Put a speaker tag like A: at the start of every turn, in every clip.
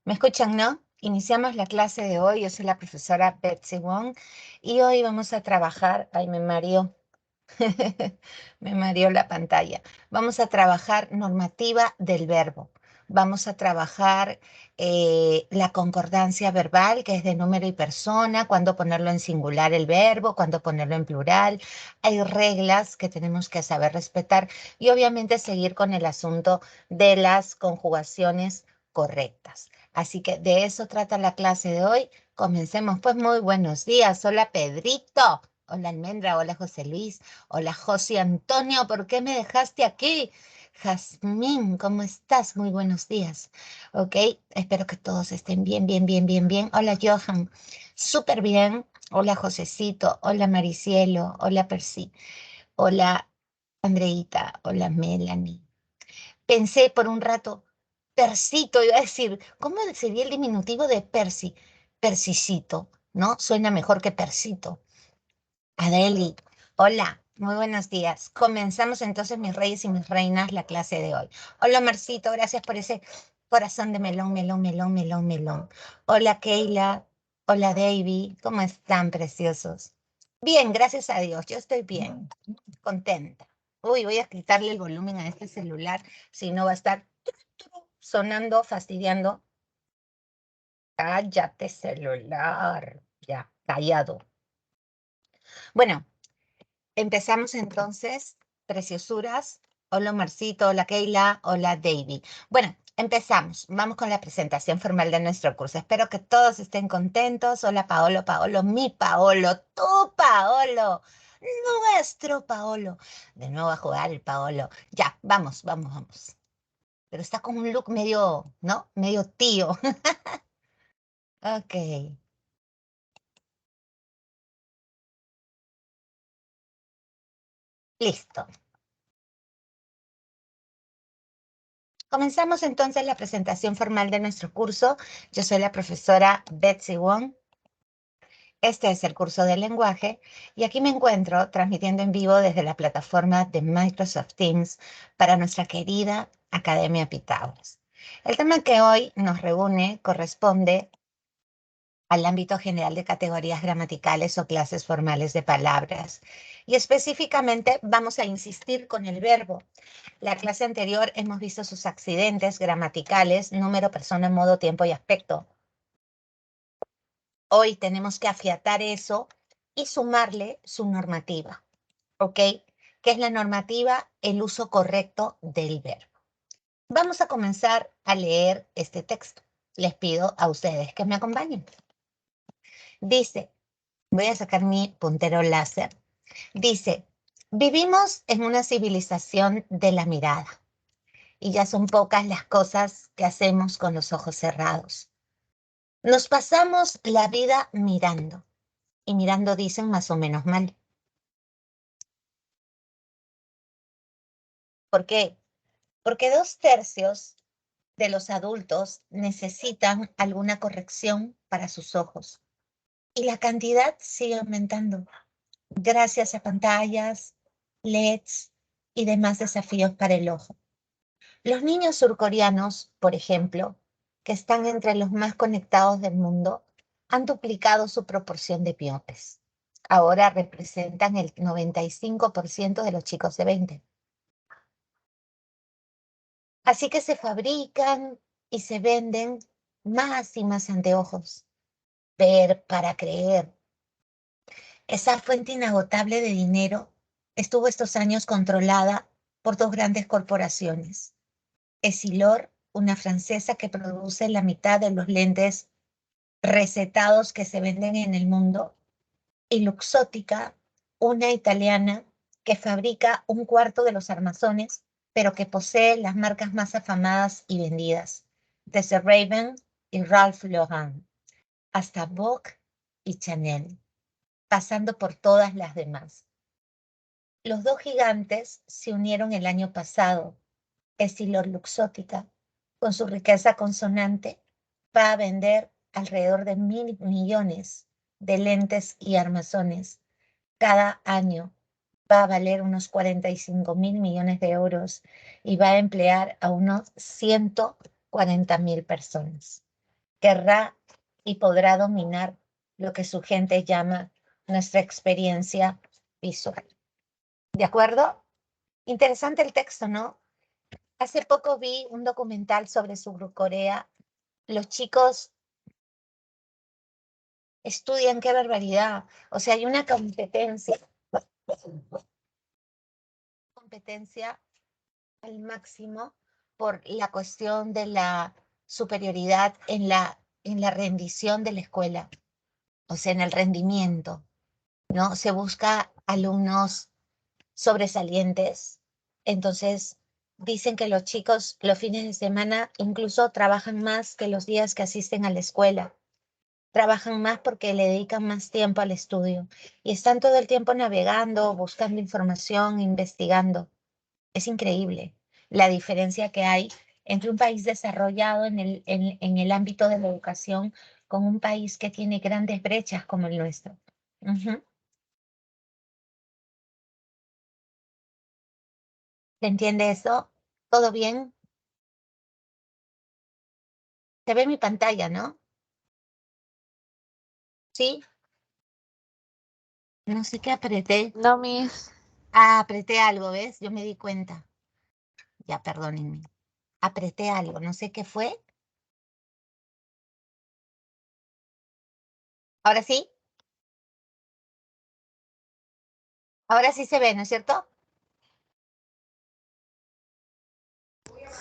A: ¿Me escuchan, no? Iniciamos la clase de hoy. Yo soy la profesora Betsy Wong y hoy vamos a trabajar. Ay, me mareó. Me mareó la pantalla. Vamos a trabajar normativa del verbo. Vamos a trabajar la concordancia verbal, que es de número y persona, cuándo ponerlo en singular el verbo, cuándo ponerlo en plural. Hay reglas que tenemos que saber respetar y obviamente seguir con el asunto de las conjugaciones correctas. Así que de eso trata la clase de hoy. Comencemos. Pues muy buenos días. Hola Pedrito. Hola Almendra. Hola José Luis. Hola José Antonio. ¿Por qué me dejaste aquí? Jazmín, ¿cómo estás? Muy buenos días. Ok, espero que todos estén bien, bien, bien, bien, bien. Hola Johan. Súper bien. Hola Josecito. Hola Maricielo. Hola Percy. Hola Andreita. Hola Melanie. Pensé por un rato, Persito, iba a decir, ¿cómo sería el diminutivo de Percy? Persicito, ¿no? Suena mejor que Persito. Adeli, hola, muy buenos días. Comenzamos entonces, mis reyes y mis reinas, la clase de hoy. Hola, Marcito, gracias por ese corazón de melón, melón, melón, melón, melón. Hola, Keila. Hola, Davy. ¿Cómo están, preciosos? Bien, gracias a Dios, yo estoy bien, contenta. Uy, voy a quitarle el volumen a este celular, si no va a estar sonando, fastidiando. Cállate, celular. Ya, callado. Bueno, empezamos entonces, preciosuras. Hola, Marcito, hola, Keila, hola, Davy. Bueno, empezamos. Vamos con la presentación formal de nuestro curso. Espero que todos estén contentos. Hola, Paolo, Paolo, mi Paolo, tu Paolo, nuestro Paolo. De nuevo a jugar el Paolo. Ya, vamos, vamos, vamos. Pero está con un look medio, ¿no? Medio tío. Ok, listo. Comenzamos entonces la presentación formal de nuestro curso. Yo soy la profesora Betsy Wong. Este es el curso de lenguaje y aquí me encuentro transmitiendo en vivo desde la plataforma de Microsoft Teams para nuestra querida Academia Pitágoras. El tema que hoy nos reúne corresponde al ámbito general de categorías gramaticales o clases formales de palabras. Y específicamente vamos a insistir con el verbo. La clase anterior hemos visto sus accidentes gramaticales, número, persona, modo, tiempo y aspecto. Hoy tenemos que afiatar eso y sumarle su normativa, ¿ok? ¿Qué es la normativa? El uso correcto del verbo. Vamos a comenzar a leer este texto. Les pido a ustedes que me acompañen. Dice, voy a sacar mi puntero láser. Dice, vivimos en una civilización de la mirada y ya son pocas las cosas que hacemos con los ojos cerrados. Nos pasamos la vida mirando y mirando dicen más o menos mal. ¿Por qué? Porque 2/3 de los adultos necesitan alguna corrección para sus ojos y la cantidad sigue aumentando gracias a pantallas, LEDs y demás desafíos para el ojo. Los niños surcoreanos, por ejemplo, que están entre los más conectados del mundo, han duplicado su proporción de miopes. Ahora representan el 95% de los chicos de 20. Así que se fabrican y se venden más y más anteojos. Ver para creer. Esa fuente inagotable de dinero estuvo estos años controlada por dos grandes corporaciones. Essilor, una francesa que produce la mitad de los lentes recetados que se venden en el mundo, y Luxótica, una italiana que fabrica un cuarto de los armazones, pero que posee las marcas más afamadas y vendidas, desde Raven y Ralph Lauren, hasta Vogue y Chanel, pasando por todas las demás. Los dos gigantes se unieron el año pasado. Essilor Luxótica, con su riqueza consonante, va a vender alrededor de 1.000 millones de lentes y armazones. Cada año va a valer unos 45.000 millones de euros y va a emplear a unos 140.000 personas. querrá y podrá dominar lo que su gente llama nuestra experiencia visual. ¿De acuerdo? Interesante el texto, ¿no? Hace poco vi un documental sobre Surcorea. Los chicos estudian, qué barbaridad. O sea, hay una competencia al máximo por la cuestión de la superioridad en la rendición de la escuela, o sea, en el rendimiento, ¿no? Se busca alumnos sobresalientes. Entonces, dicen que los chicos los fines de semana incluso trabajan más que los días que asisten a la escuela. Trabajan más porque le dedican más tiempo al estudio y están todo el tiempo navegando, buscando información, investigando. Es increíble la diferencia que hay entre un país desarrollado en el ámbito de la educación con un país que tiene grandes brechas como el nuestro. Ujú. ¿Se entiende eso? ¿Todo bien? Se ve mi pantalla, ¿no? Sí, no sé qué apreté.
B: No, Miss.
A: Ah, apreté algo, ¿ves? Yo me di cuenta. Ya, perdónenme. Apreté algo, no sé qué fue. Ahora sí, ahora sí se ve, ¿no es cierto?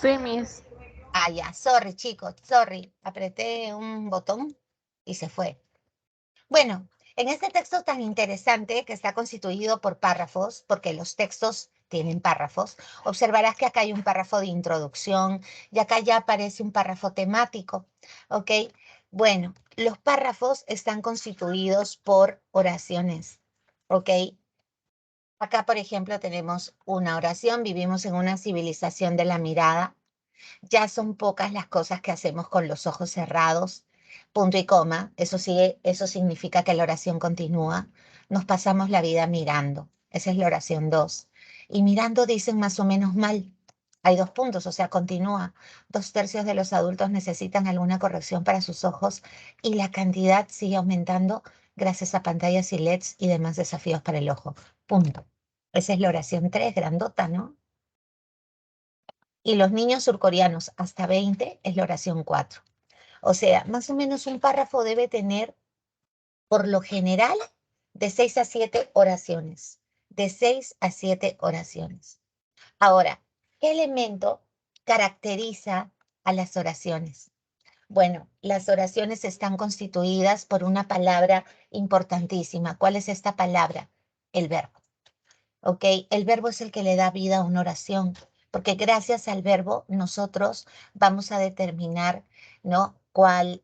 B: Sí, Miss.
A: Ah, ya, sorry, chicos, sorry. Apreté un botón y se fue. Bueno, en este texto tan interesante que está constituido por párrafos, porque los textos tienen párrafos, observarás que acá hay un párrafo de introducción y acá ya aparece un párrafo temático, ¿ok? Bueno, los párrafos están constituidos por oraciones, ¿ok? Acá, por ejemplo, tenemos una oración, vivimos en una civilización de la mirada. Ya son pocas las cosas que hacemos con los ojos cerrados, punto y coma. Eso sí, eso significa que la oración continúa. Nos pasamos la vida mirando. Esa es la oración 2. Y mirando dicen más o menos mal. Hay 2 puntos, o sea, continúa. 2/3 de los adultos necesitan alguna corrección para sus ojos y la cantidad sigue aumentando gracias a pantallas y LEDs y demás desafíos para el ojo. Punto. Esa es la oración 3, grandota, ¿no? Y los niños surcoreanos hasta 20 es la oración 4. O sea, más o menos un párrafo debe tener, por lo general, de 6 a 7 oraciones. De 6 a 7 oraciones. Ahora, ¿qué elemento caracteriza a las oraciones? Bueno, las oraciones están constituidas por una palabra importantísima. ¿Cuál es esta palabra? El verbo. ¿Ok? El verbo es el que le da vida a una oración, porque gracias al verbo nosotros vamos a determinar, ¿no? Cuál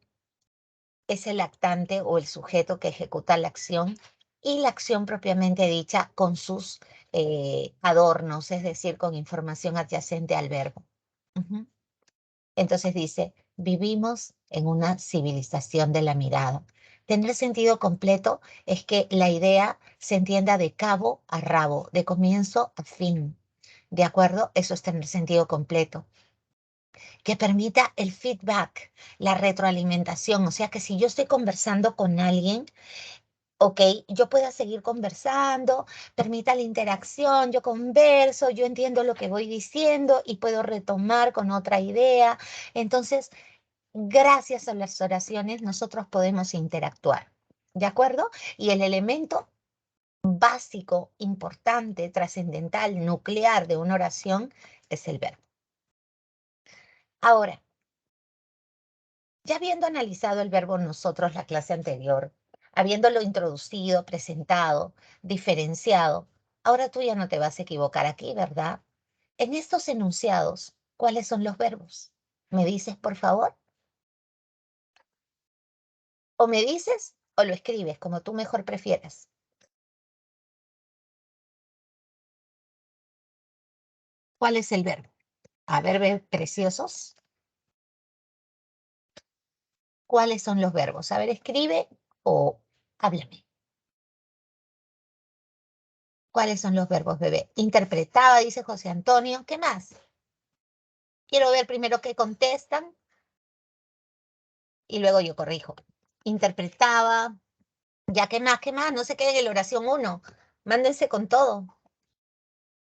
A: es el actante o el sujeto que ejecuta la acción y la acción propiamente dicha con sus adornos, es decir, con información adyacente al verbo. Ujú. Entonces dice, vivimos en una civilización de la mirada. Tener sentido completo es que la idea se entienda de cabo a rabo, de comienzo a fin. ¿De acuerdo? Eso es tener sentido completo. Que permita el feedback, la retroalimentación. O sea que si yo estoy conversando con alguien, ok, yo pueda seguir conversando, permita la interacción, yo converso, yo entiendo lo que voy diciendo y puedo retomar con otra idea. Entonces, gracias a las oraciones nosotros podemos interactuar, ¿de acuerdo? Y el elemento básico, importante, trascendental, nuclear de una oración es el verbo. Ahora, ya habiendo analizado el verbo nosotros la clase anterior, habiéndolo introducido, presentado, diferenciado, ahora tú ya no te vas a equivocar aquí, ¿verdad? En estos enunciados, ¿cuáles son los verbos? ¿Me dices, por favor? O me dices o lo escribes, como tú mejor prefieras. ¿Cuál es el verbo? A ver, preciosos. ¿Cuáles son los verbos? A ver, escribe o háblame. ¿Cuáles son los verbos, bebé? Interpretaba, dice José Antonio. ¿Qué más? Quiero ver primero qué contestan. y luego yo corrijo. Interpretaba, ya, ¿qué más? No se queden en la oración 1. Mándense con todo.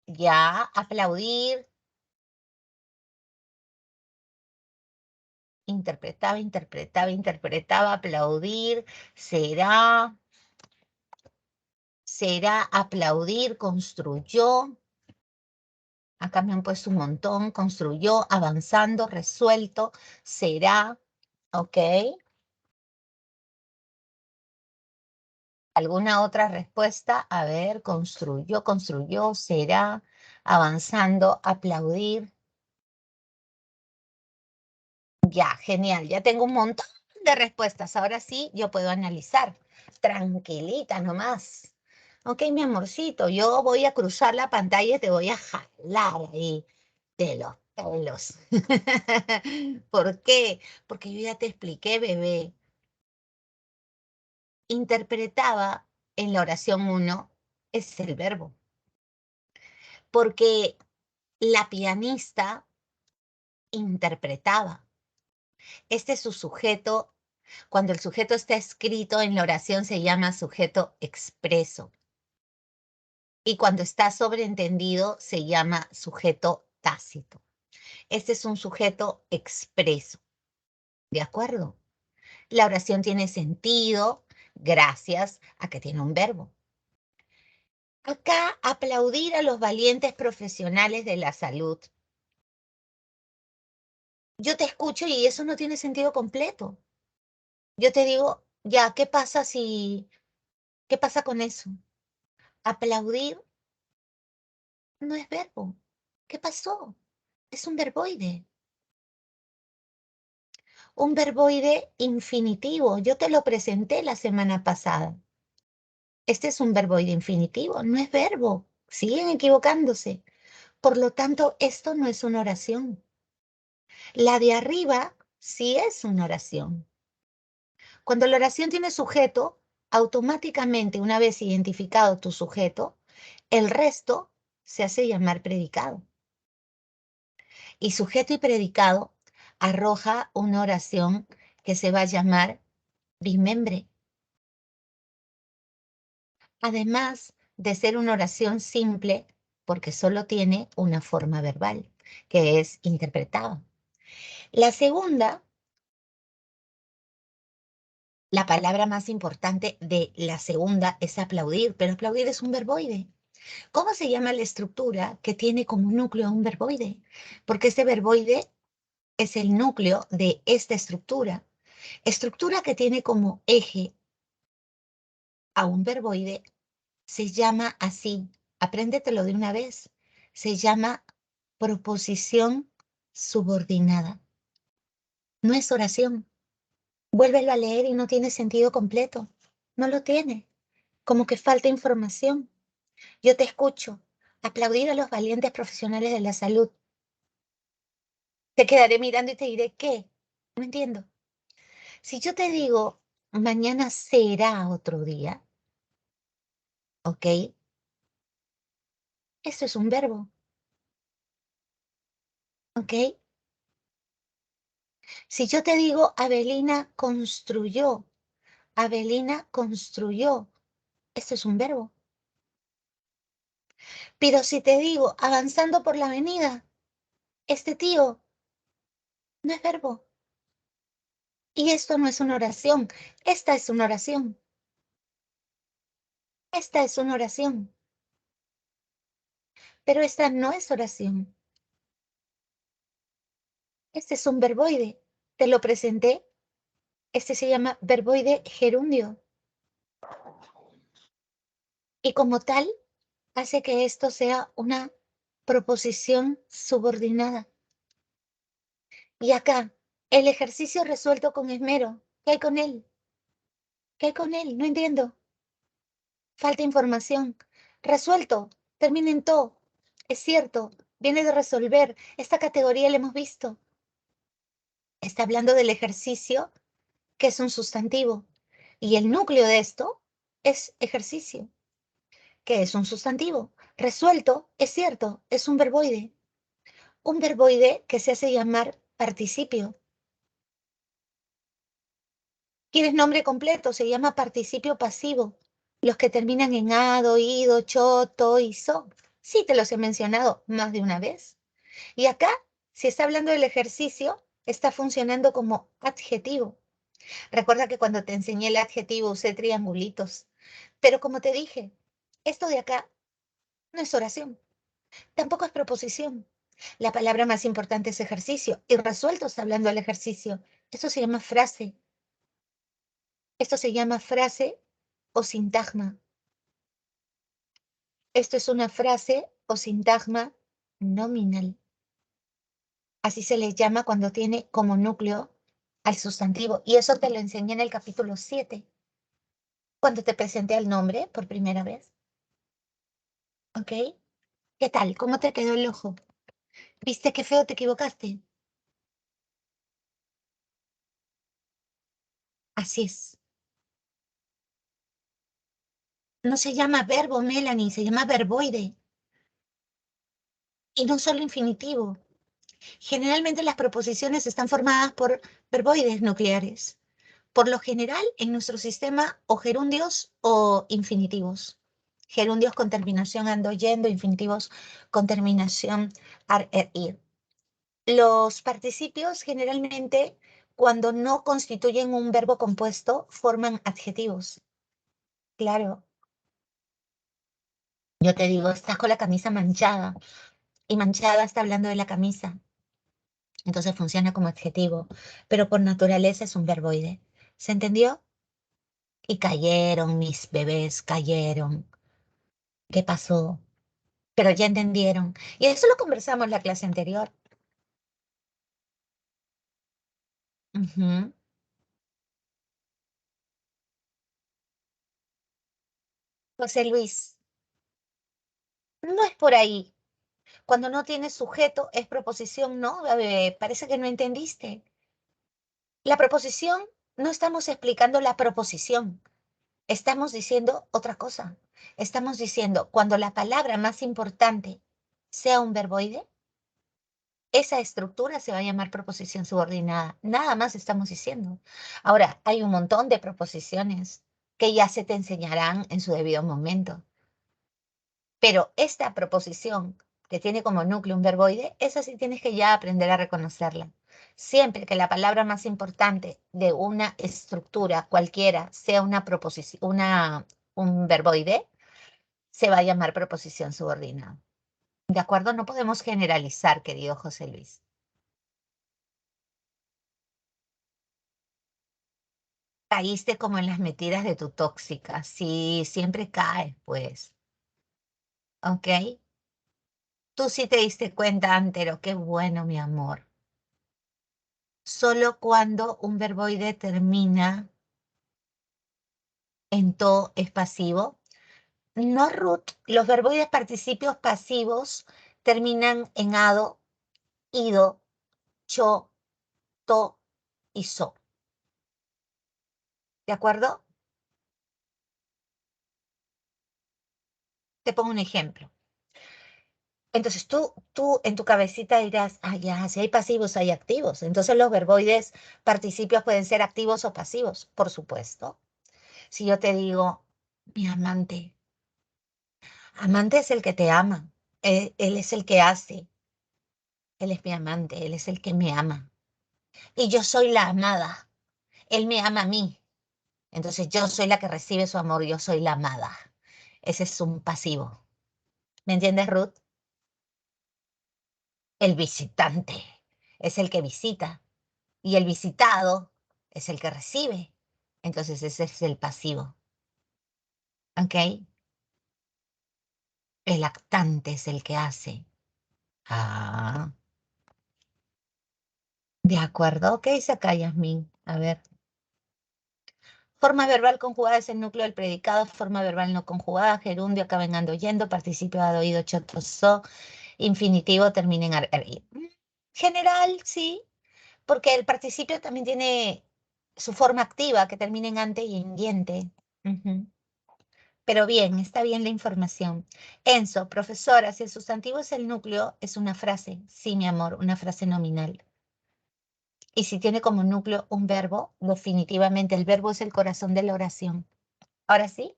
A: Ya, aplaudir. Interpretaba, aplaudir. Será aplaudir, construyó. Acá me han puesto un montón. Construyó, avanzando, resuelto. Será, ¿ok? ¿Alguna otra respuesta? A ver, construyó, será, avanzando, aplaudir. Ya, genial. Ya tengo un montón de respuestas. Ahora sí, yo puedo analizar. Tranquilita nomás. Ok, mi amorcito, yo voy a cruzar la pantalla y te voy a jalar ahí de los pelos. ¿Por qué? Porque yo ya te expliqué, bebé. Interpretaba en la oración 1, es el verbo. Porque la pianista interpretaba. Este es su sujeto. Cuando el sujeto está escrito en la oración se llama sujeto expreso. Y cuando está sobreentendido se llama sujeto tácito. Este es un sujeto expreso. ¿De acuerdo? La oración tiene sentido gracias a que tiene un verbo. Acá, aplaudir a los valientes profesionales de la salud. Yo te escucho y eso no tiene sentido completo. Yo te digo, ya, ¿qué pasa con eso? Aplaudir no es verbo. ¿Qué pasó? Es un verboide. Un verboide infinitivo. Yo te lo presenté la semana pasada. Este es un verboide infinitivo, no es verbo. Siguen equivocándose. Por lo tanto, esto no es una oración. La de arriba sí es una oración. Cuando la oración tiene sujeto, automáticamente, una vez identificado tu sujeto, el resto se hace llamar predicado. Y sujeto y predicado arroja una oración que se va a llamar bimembre. Además de ser una oración simple, porque solo tiene una forma verbal, que es interpretada. La segunda, la palabra más importante de la segunda es aplaudir, pero aplaudir es un verboide. ¿Cómo se llama la estructura que tiene como núcleo a un verboide? Porque este verboide es el núcleo de esta estructura. Estructura que tiene como eje a un verboide se llama así. Apréndetelo de una vez. Se llama proposición subordinada. No es oración. Vuélvelo a leer y no tiene sentido completo. No lo tiene. Como que falta información. Yo te escucho. Aplaudir a los valientes profesionales de la salud. Te quedaré mirando y te diré, ¿qué? No entiendo. Si yo te digo, mañana será otro día, ¿ok? Eso es un verbo, ¿ok? Si yo te digo, Avelina construyó, esto es un verbo. Pero si te digo, avanzando por la avenida, este tío no es verbo. Y esto no es una oración, esta es una oración. Esta es una oración. Pero esta no es oración. Este es un verboide. Te lo presenté. Este se llama verboide gerundio. Y como tal, hace que esto sea una proposición subordinada. Y acá, el ejercicio resuelto con esmero. ¿Qué hay con él? ¿Qué hay con él? No entiendo. Falta información. Resuelto. Termina en to. Es cierto. Viene de resolver. Esta categoría la hemos visto. Está hablando del ejercicio, que es un sustantivo. Y el núcleo de esto es ejercicio, que es un sustantivo. Resuelto, es cierto, es un verboide. Un verboide que se hace llamar participio. ¿Quieres nombre completo? Se llama participio pasivo. Los que terminan en ado, ido, cho, to y so. Sí, te los he mencionado más de una vez. Y acá, si está hablando del ejercicio, está funcionando como adjetivo. Recuerda que cuando te enseñé el adjetivo usé triangulitos. Pero como te dije, esto de acá no es oración, tampoco es proposición. La palabra más importante es ejercicio y resuelto está hablando del ejercicio. Esto se llama frase. Esto se llama frase o sintagma. Esto es una frase o sintagma nominal. Así se les llama cuando tiene como núcleo al sustantivo. Y eso te lo enseñé en el capítulo 7, cuando te presenté al nombre por primera vez. ¿Ok? ¿Qué tal? ¿Cómo te quedó el ojo? ¿Viste qué feo te equivocaste? Así es. No se llama verbo, Melanie, se llama verboide. Y no solo infinitivo. Generalmente las proposiciones están formadas por verboides nucleares. Por lo general, en nuestro sistema, o gerundios o infinitivos. Gerundios con terminación ando, yendo, infinitivos con terminación ar, er, ir. Los participios generalmente, cuando no constituyen un verbo compuesto, forman adjetivos. Claro, yo te digo, estás con la camisa manchada y manchada está hablando de la camisa. Entonces funciona como adjetivo, pero por naturaleza es un verboide. ¿Se entendió? Y cayeron, mis bebés, cayeron. ¿Qué pasó? Pero ya entendieron. Y eso lo conversamos en la clase anterior. Ujú. José Luis, no es por ahí. Cuando no tiene sujeto, es proposición, ¿no? Parece que no entendiste. La proposición, no estamos explicando la proposición. Estamos diciendo otra cosa. Estamos diciendo, cuando la palabra más importante sea un verboide, esa estructura se va a llamar proposición subordinada. Nada más estamos diciendo. Ahora, hay un montón de proposiciones que ya se te enseñarán en su debido momento. Pero esta proposición que tiene como núcleo un verboide, esa sí tienes que ya aprender a reconocerla. Siempre que la palabra más importante de una estructura cualquiera sea una proposición, un verboide, se va a llamar proposición subordinada. ¿De acuerdo? No podemos generalizar, querido José Luis. Caíste como en las metidas de tu tóxica. Sí, siempre caes, pues. ¿Ok? Tú sí te diste cuenta, Antero. Qué bueno, mi amor. Solo cuando un verboide termina en to es pasivo. No, Ruth. Los verboides participios pasivos terminan en ado, ido, cho, to y so. ¿De acuerdo? Te pongo un ejemplo. Entonces tú en tu cabecita dirás, ah, ya, si hay pasivos, hay activos. Entonces los verboides participios pueden ser activos o pasivos, por supuesto. Si yo te digo, mi amante, amante es el que te ama, él es el que hace, él es mi amante, él es el que me ama. Y yo soy la amada, él me ama a mí. Entonces yo soy la que recibe su amor, yo soy la amada. Ese es un pasivo. ¿Me entiendes, Ruth? El visitante es el que visita. Y el visitado es el que recibe. Entonces ese es el pasivo. ¿Ok? El actante es el que hace. Ah, de acuerdo. ¿Qué dice acá, Yasmín? A ver. Forma verbal conjugada es el núcleo del predicado. Forma verbal no conjugada. Gerundio acaba en ando yendo. Participio dado oído choto so. Infinitivo termina en ar, er, ir. General, sí. Porque el participio también tiene su forma activa que termina en ante y en yente. Ujú. Pero bien, está bien la información. Enzo, profesora, si el sustantivo es el núcleo, es una frase. Sí, mi amor, una frase nominal. Y si tiene como núcleo un verbo, definitivamente el verbo es el corazón de la oración. Ahora sí,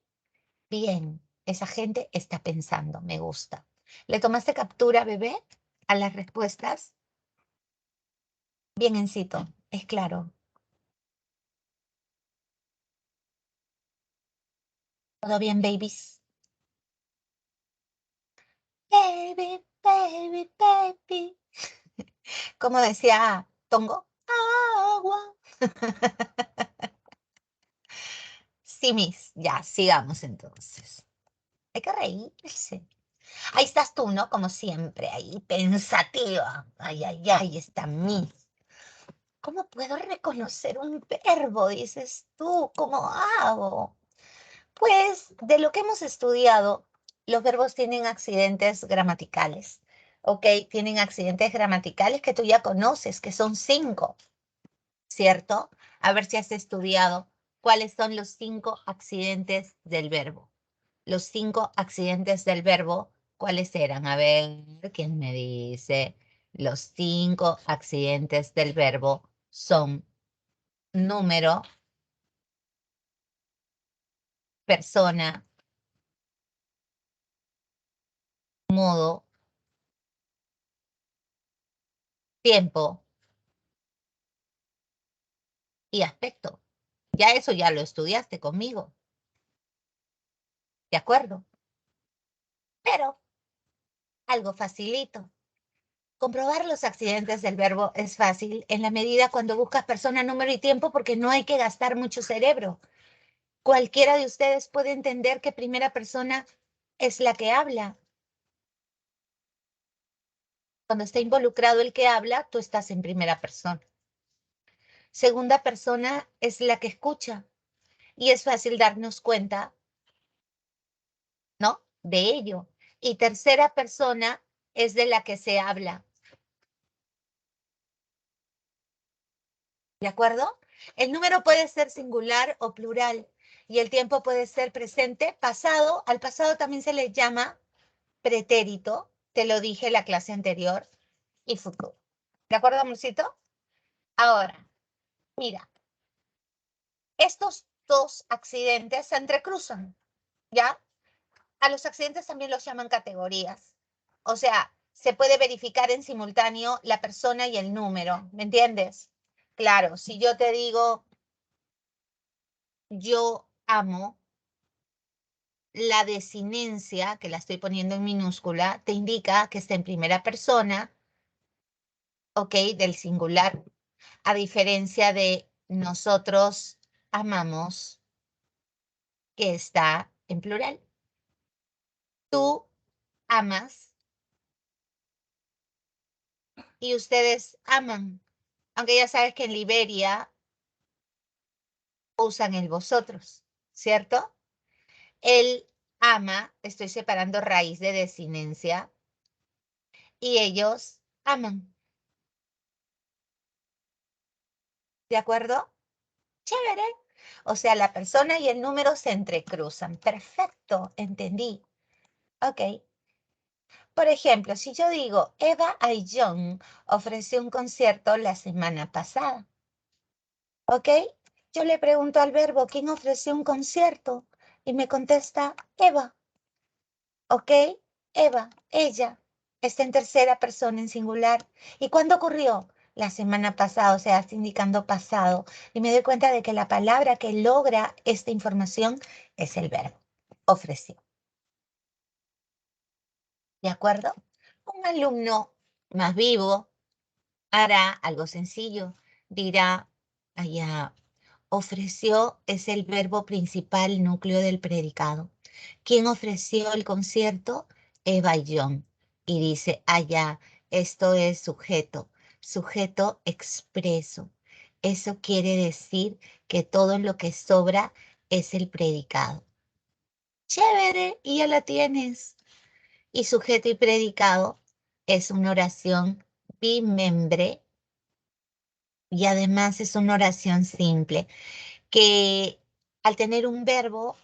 A: bien, esa gente está pensando, me gusta. ¿Le tomaste captura, bebé, a las respuestas? Biencito, es claro. ¿Todo bien, babies? Baby, baby, baby. Como decía Tongo, agua. Sí, mis, ya, sigamos entonces. Hay que reírse. Ahí estás tú, ¿no? Como siempre, ahí pensativa. Ay, ay, ay, está Miss. ¿Cómo puedo reconocer un verbo? Dices tú, ¿cómo hago? Pues de lo que hemos estudiado, los verbos tienen accidentes gramaticales, ¿ok? Tienen accidentes gramaticales que tú ya conoces, que son 5, ¿cierto? A ver si has estudiado cuáles son los 5 accidentes del verbo. Los 5 accidentes del verbo, ¿cuáles eran? A ver, ¿quién me dice? Los 5 accidentes del verbo son número, persona, modo, tiempo y aspecto. Ya eso ya lo estudiaste conmigo, ¿de acuerdo? Pero algo facilito. Comprobar los accidentes del verbo es fácil en la medida cuando buscas persona, número y tiempo porque no hay que gastar mucho cerebro. Cualquiera de ustedes puede entender que primera persona es la que habla. Cuando está involucrado el que habla, tú estás en primera persona. Segunda persona es la que escucha y es fácil darnos cuenta, ¿no? De ello. Y tercera persona es de la que se habla. ¿De acuerdo? El número puede ser singular o plural y el tiempo puede ser presente, pasado. Al pasado también se le llama pretérito, te lo dije en la clase anterior, y futuro. ¿De acuerdo, amorcito? Ahora, mira, estos dos accidentes se entrecruzan, ¿ya? A los accidentes también los llaman categorías. O sea, se puede verificar en simultáneo la persona y el número, ¿me entiendes? Claro, si yo te digo, yo amo, la desinencia, que la estoy poniendo en minúscula, te indica que está en primera persona, ¿ok? Del singular, a diferencia de nosotros amamos, que está en plural. Tú amas y ustedes aman. Aunque ya sabes que en Liberia usan el vosotros, ¿cierto? Él ama, estoy separando raíz de desinencia, y ellos aman. ¿De acuerdo? Chévere. O sea, la persona y el número se entrecruzan. Perfecto, entendí. Ok. Por ejemplo, si yo digo, Eva Ayllón ofreció un concierto la semana pasada. ¿Ok? Yo le pregunto al verbo, ¿quién ofreció un concierto? Y me contesta, Eva. ¿Ok? Eva, ella. Está en tercera persona en singular. ¿Y cuándo ocurrió? La semana pasada, o sea, está indicando pasado. Y me doy cuenta de que la palabra que logra esta información es el verbo. Ofreció. ¿De acuerdo? Un alumno más vivo hará algo sencillo. Dirá, allá, ofreció es el verbo principal núcleo del predicado. ¿Quién ofreció el concierto? Eva y John. Y dice, allá, esto es sujeto, sujeto expreso. Eso quiere decir que todo lo que sobra es el predicado. Chévere, y ya la tienes. Y sujeto y predicado es una oración bimembre y además es una oración simple que al tener un verbo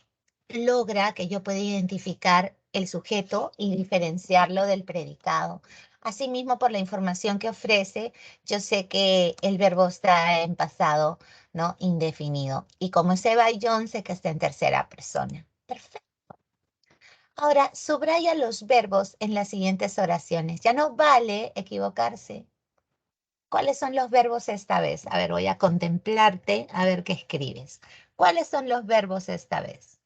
A: logra que yo pueda identificar el sujeto y diferenciarlo del predicado. Asimismo, por la información que ofrece, yo sé que el verbo está en pasado, ¿no? Indefinido. Y como es Eva y John, sé que está en tercera persona. Perfecto. Ahora, subraya los verbos en las siguientes oraciones. Ya no vale equivocarse. ¿Cuáles son los verbos esta vez? A ver, voy a contemplarte a ver qué escribes. ¿Cuáles son los verbos esta vez?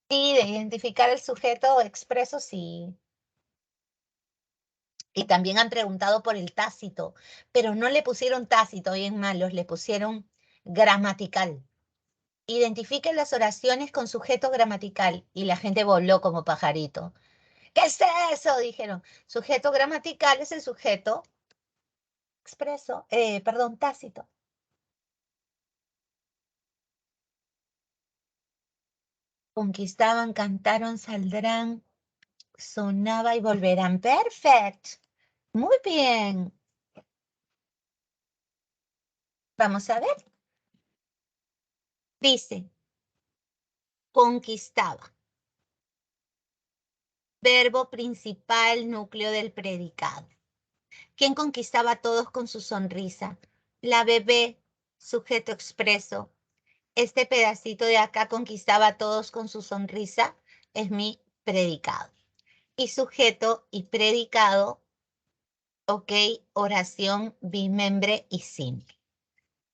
A: Sí, de identificar el sujeto expreso, sí. Y también han preguntado por el tácito, pero no le pusieron tácito, bien malos, le pusieron gramatical. Identifiquen las oraciones con sujeto gramatical. Y la gente voló como pajarito. ¿Qué es eso? Dijeron. Sujeto gramatical es el sujeto expreso, perdón, tácito. Conquistaban, cantaron, saldrán, sonaba y volverán. Perfect. Muy bien. Vamos a ver. Dice, conquistaba. Verbo principal, núcleo del predicado. ¿Quién conquistaba a todos con su sonrisa? La bebé, sujeto expreso. Este pedacito de acá conquistaba a todos con su sonrisa, es mi predicado. Y sujeto y predicado, ok, oración bimembre y simple.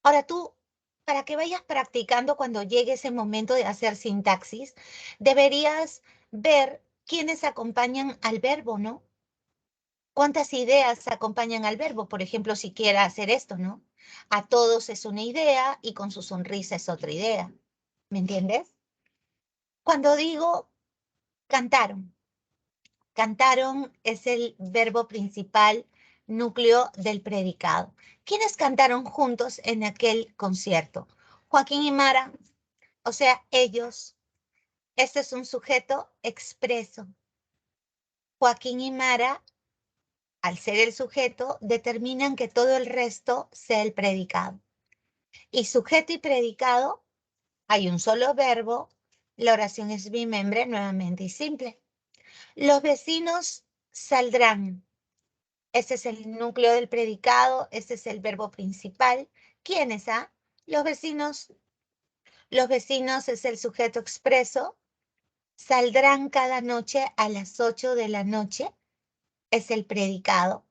A: Ahora tú, para que vayas practicando cuando llegue ese momento de hacer sintaxis, deberías ver quiénes acompañan al verbo, ¿no? ¿Cuántas ideas acompañan al verbo? Por ejemplo, si quiera hacer esto, ¿no? A todos es una idea y con su sonrisa es otra idea. ¿Me entiendes? Cuando digo cantaron, cantaron es el verbo principal, núcleo del predicado. ¿Quiénes cantaron juntos en aquel concierto? Joaquín y Mara, o sea, ellos. Este es un sujeto expreso. Joaquín y Mara, al ser el sujeto, determinan que todo el resto sea el predicado. Y sujeto y predicado, hay un solo verbo, la oración es bimembre, nuevamente y simple. Los vecinos saldrán. Este es el núcleo del predicado, este es el verbo principal. ¿Quiénes, ah? Los vecinos. Los vecinos es el sujeto expreso. Saldrán cada noche a las 8 de la noche, es el predicado,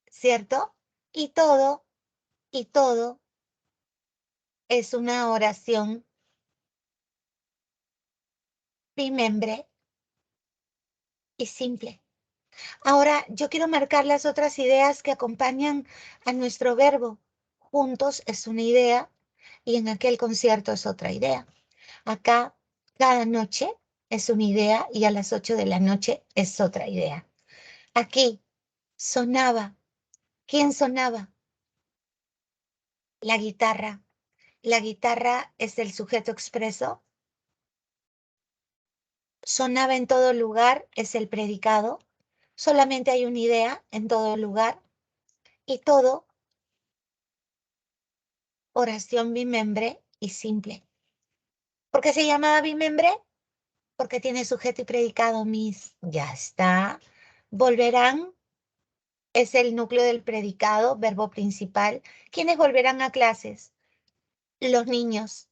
A: ¿cierto? Y todo es una oración bimembre y simple. Ahora, yo quiero marcar las otras ideas que acompañan a nuestro verbo. Juntos es una idea y en aquel concierto es otra idea. Acá, cada noche es una idea y a las 8 de la noche es otra idea. Aquí, sonaba. ¿Quién sonaba? La guitarra. La guitarra es el sujeto expreso. Sonaba en todo lugar es el predicado. Solamente hay una idea en todo lugar. Y todo, oración bimembre y simple. ¿Por qué se llamaba bimembre? Porque tiene sujeto y predicado, mis. Ya está. Volverán es el núcleo del predicado, verbo principal. ¿Quiénes volverán a clases? Los niños,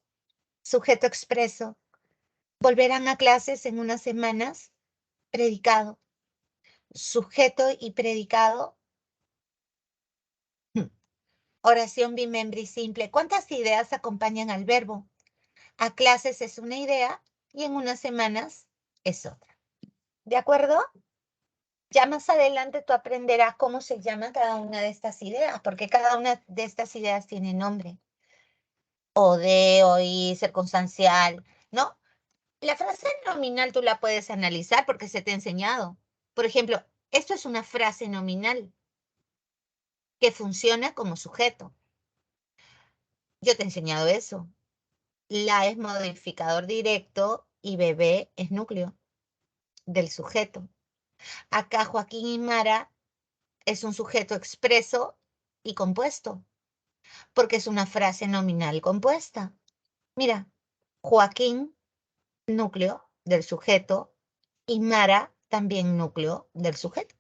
A: sujeto expreso. Volverán a clases en unas semanas, predicado. Sujeto y predicado. Oración bimembre y simple. ¿Cuántas ideas acompañan al verbo? A clases es una idea y en unas semanas es otra. ¿De acuerdo? Ya más adelante tú aprenderás cómo se llama cada una de estas ideas, porque cada una de estas ideas tiene nombre. O de, oír, circunstancial, ¿no? La frase nominal tú la puedes analizar porque se te ha enseñado. Por ejemplo, esto es una frase nominal que funciona como sujeto. Yo te he enseñado eso. La es modificador directo y bebé es núcleo del sujeto. Acá Joaquín y Mara es un sujeto expreso y compuesto. Porque es una frase nominal compuesta. Mira, Joaquín, núcleo del sujeto, y Mara, también núcleo del sujeto.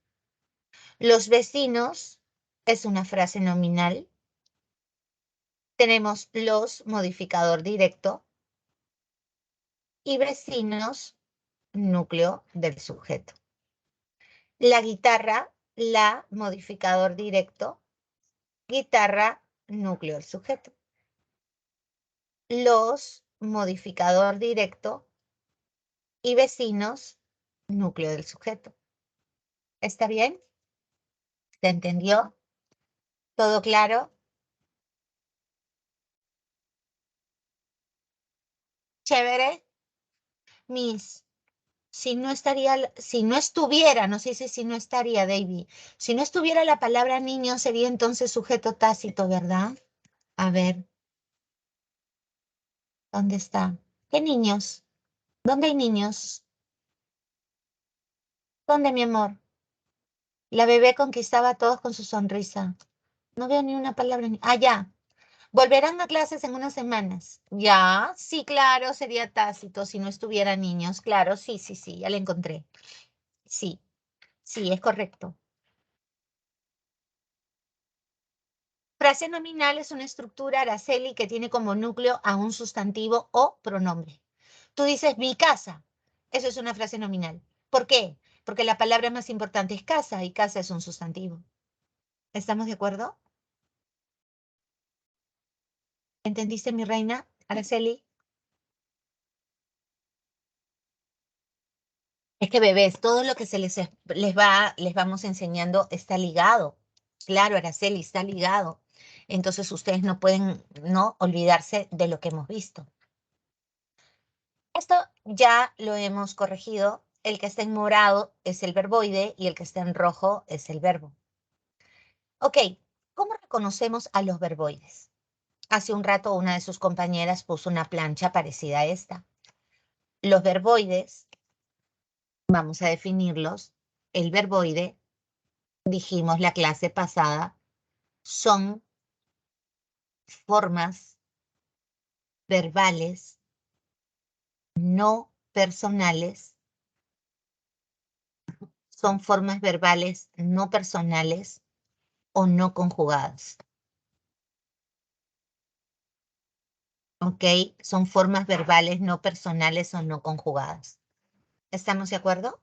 A: Los vecinos es una frase nominal. Tenemos los, modificador directo, y vecinos, núcleo del sujeto. La guitarra, la, modificador directo, guitarra, núcleo del sujeto. Los, modificador directo, y vecinos, núcleo del sujeto. ¿Está bien? ¿Se entendió? ¿Todo claro? Chévere. Miss, si no estuviera, no sé si no estaría, David. Si no estuviera la palabra niño, sería entonces sujeto tácito, ¿verdad? A ver, ¿dónde está? ¿Qué niños? ¿Dónde hay niños? ¿Dónde, mi amor? La bebé conquistaba a todos con su sonrisa. No veo ni una palabra. Ah, ya. Volverán a clases en unas semanas. Ya, sí, claro, sería tácito si no estuviera niños. Claro, sí, sí, sí, ya la encontré. Sí, sí, es correcto. Frase nominal es una estructura, Araceli, que tiene como núcleo a un sustantivo o pronombre. Tú dices mi casa. Eso es una frase nominal. ¿Por qué? Porque la palabra más importante es casa y casa es un sustantivo. ¿Estamos de acuerdo? ¿Entendiste, mi reina, Araceli? Es que bebés, todo lo que les vamos enseñando está ligado. Claro, Araceli, está ligado. Entonces ustedes no pueden no olvidarse de lo que hemos visto. Esto ya lo hemos corregido. El que está en morado es el verboide y el que está en rojo es el verbo. Ok, ¿cómo reconocemos a los verboides? Hace un rato una de sus compañeras puso una plancha parecida a esta. Los verboides, vamos a definirlos. El verboide, dijimos la clase pasada, son formas verbales no personales, son formas verbales no personales o no conjugadas. ¿Ok? Son formas verbales no personales o no conjugadas. ¿Estamos de acuerdo?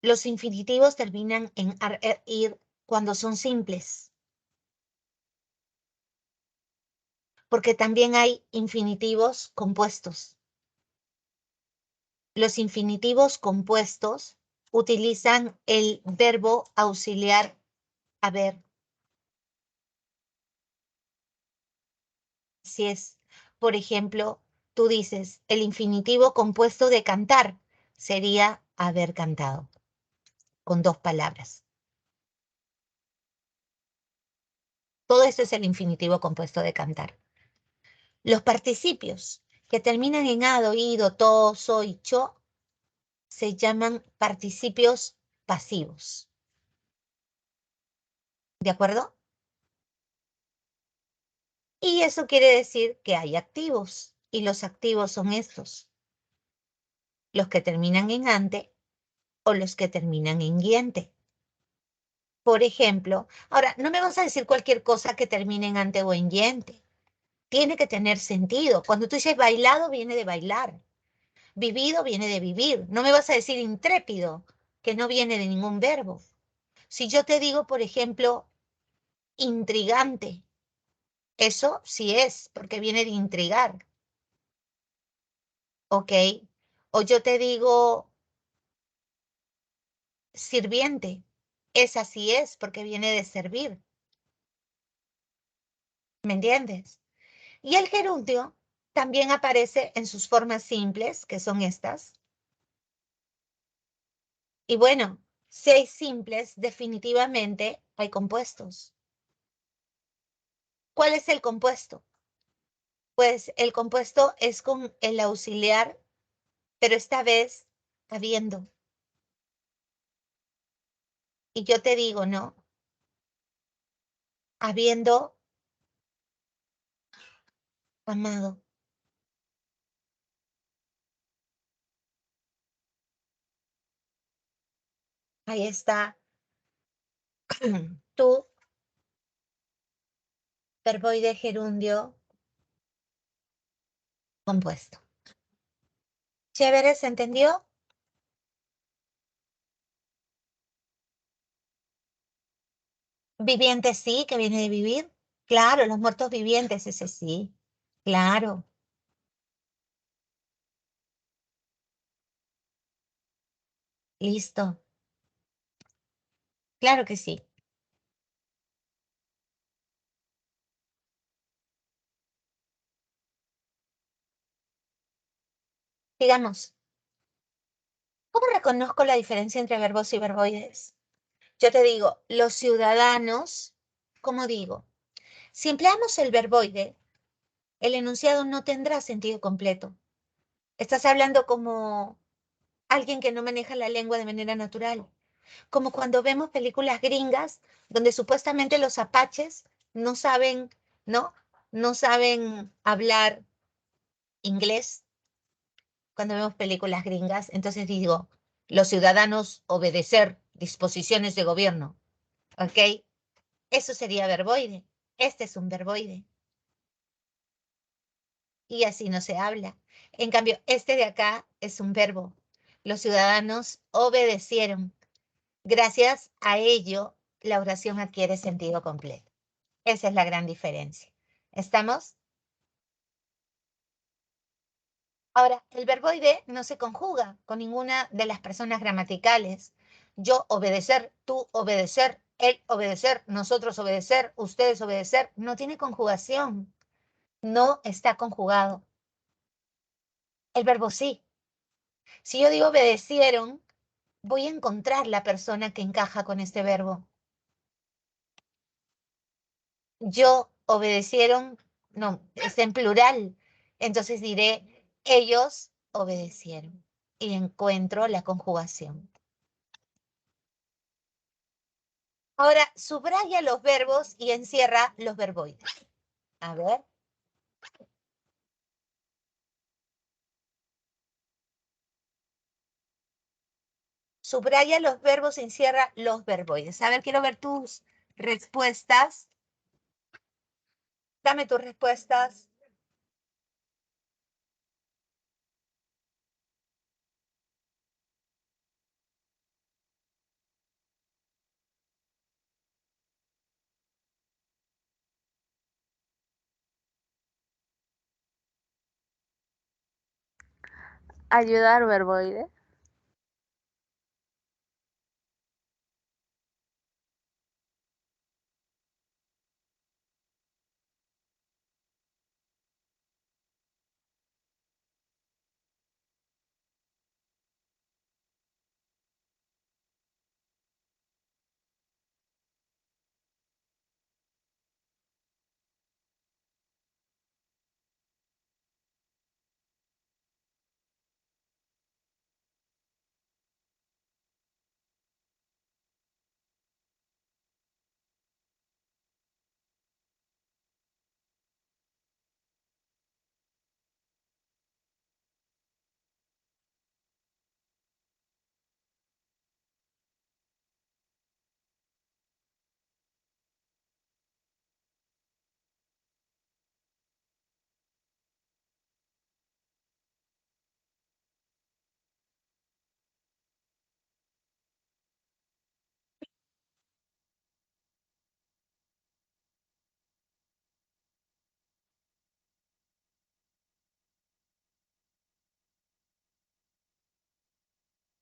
A: Los infinitivos terminan en ir cuando son simples, porque también hay infinitivos compuestos. Los infinitivos compuestos utilizan el verbo auxiliar haber. Si es, por ejemplo, tú dices, el infinitivo compuesto de cantar sería haber cantado, con dos palabras. Todo esto es el infinitivo compuesto de cantar. Los participios que terminan en ado, ido, to, soy, cho, se llaman participios pasivos. ¿De acuerdo? Y eso quiere decir que hay activos, y los activos son estos, los que terminan en ante o los que terminan en guiente. Por ejemplo, ahora, no me vas a decir cualquier cosa que termine en ante o en guiente. Tiene que tener sentido. Cuando tú dices bailado, viene de bailar. Vivido viene de vivir. No me vas a decir intrépido, que no viene de ningún verbo. Si yo te digo, por ejemplo, intrigante, eso sí es, porque viene de intrigar. ¿Ok? O yo te digo sirviente, esa sí es, porque viene de servir. ¿Me entiendes? Y el gerundio también aparece en sus formas simples, que son estas. Y bueno, si hay simples, definitivamente hay compuestos. ¿Cuál es el compuesto? Pues el compuesto es con el auxiliar, pero esta vez habiendo. Y yo te digo, ¿no? Habiendo amado. Ahí está tu verboide gerundio compuesto. Chévere, ¿se entendió? Viviente sí, que viene de vivir. Claro, los muertos vivientes, ese sí. Claro, listo. Claro que sí. Digamos, ¿cómo reconozco la diferencia entre verbos y verboides? Yo te digo, los ciudadanos, ¿cómo digo? Si empleamos el verboide, el enunciado no tendrá sentido completo. Estás hablando como alguien que no maneja la lengua de manera natural. Como cuando vemos películas gringas donde supuestamente los apaches no saben, ¿no? No saben hablar inglés cuando vemos películas gringas. Entonces digo, los ciudadanos obedecer disposiciones de gobierno, ¿ok? Eso sería verboide. Este es un verboide. Y así no se habla. En cambio, este de acá es un verbo. Los ciudadanos obedecieron. Gracias a ello, la oración adquiere sentido completo. Esa es la gran diferencia. ¿Estamos? Ahora, el verboide no se conjuga con ninguna de las personas gramaticales. Yo obedecer, tú obedecer, él obedecer, nosotros obedecer, ustedes obedecer. No tiene conjugación. No está conjugado. El verbo sí. Si yo digo obedecieron, voy a encontrar la persona que encaja con este verbo. Yo obedecieron, no, es en plural. Entonces diré, ellos obedecieron. Y encuentro la conjugación. Ahora, subraya los verbos y encierra los verboides. A ver. Subraya los verbos y encierra los verboides. A ver, quiero ver tus respuestas. Dame tus respuestas.
B: Ayudar verboide.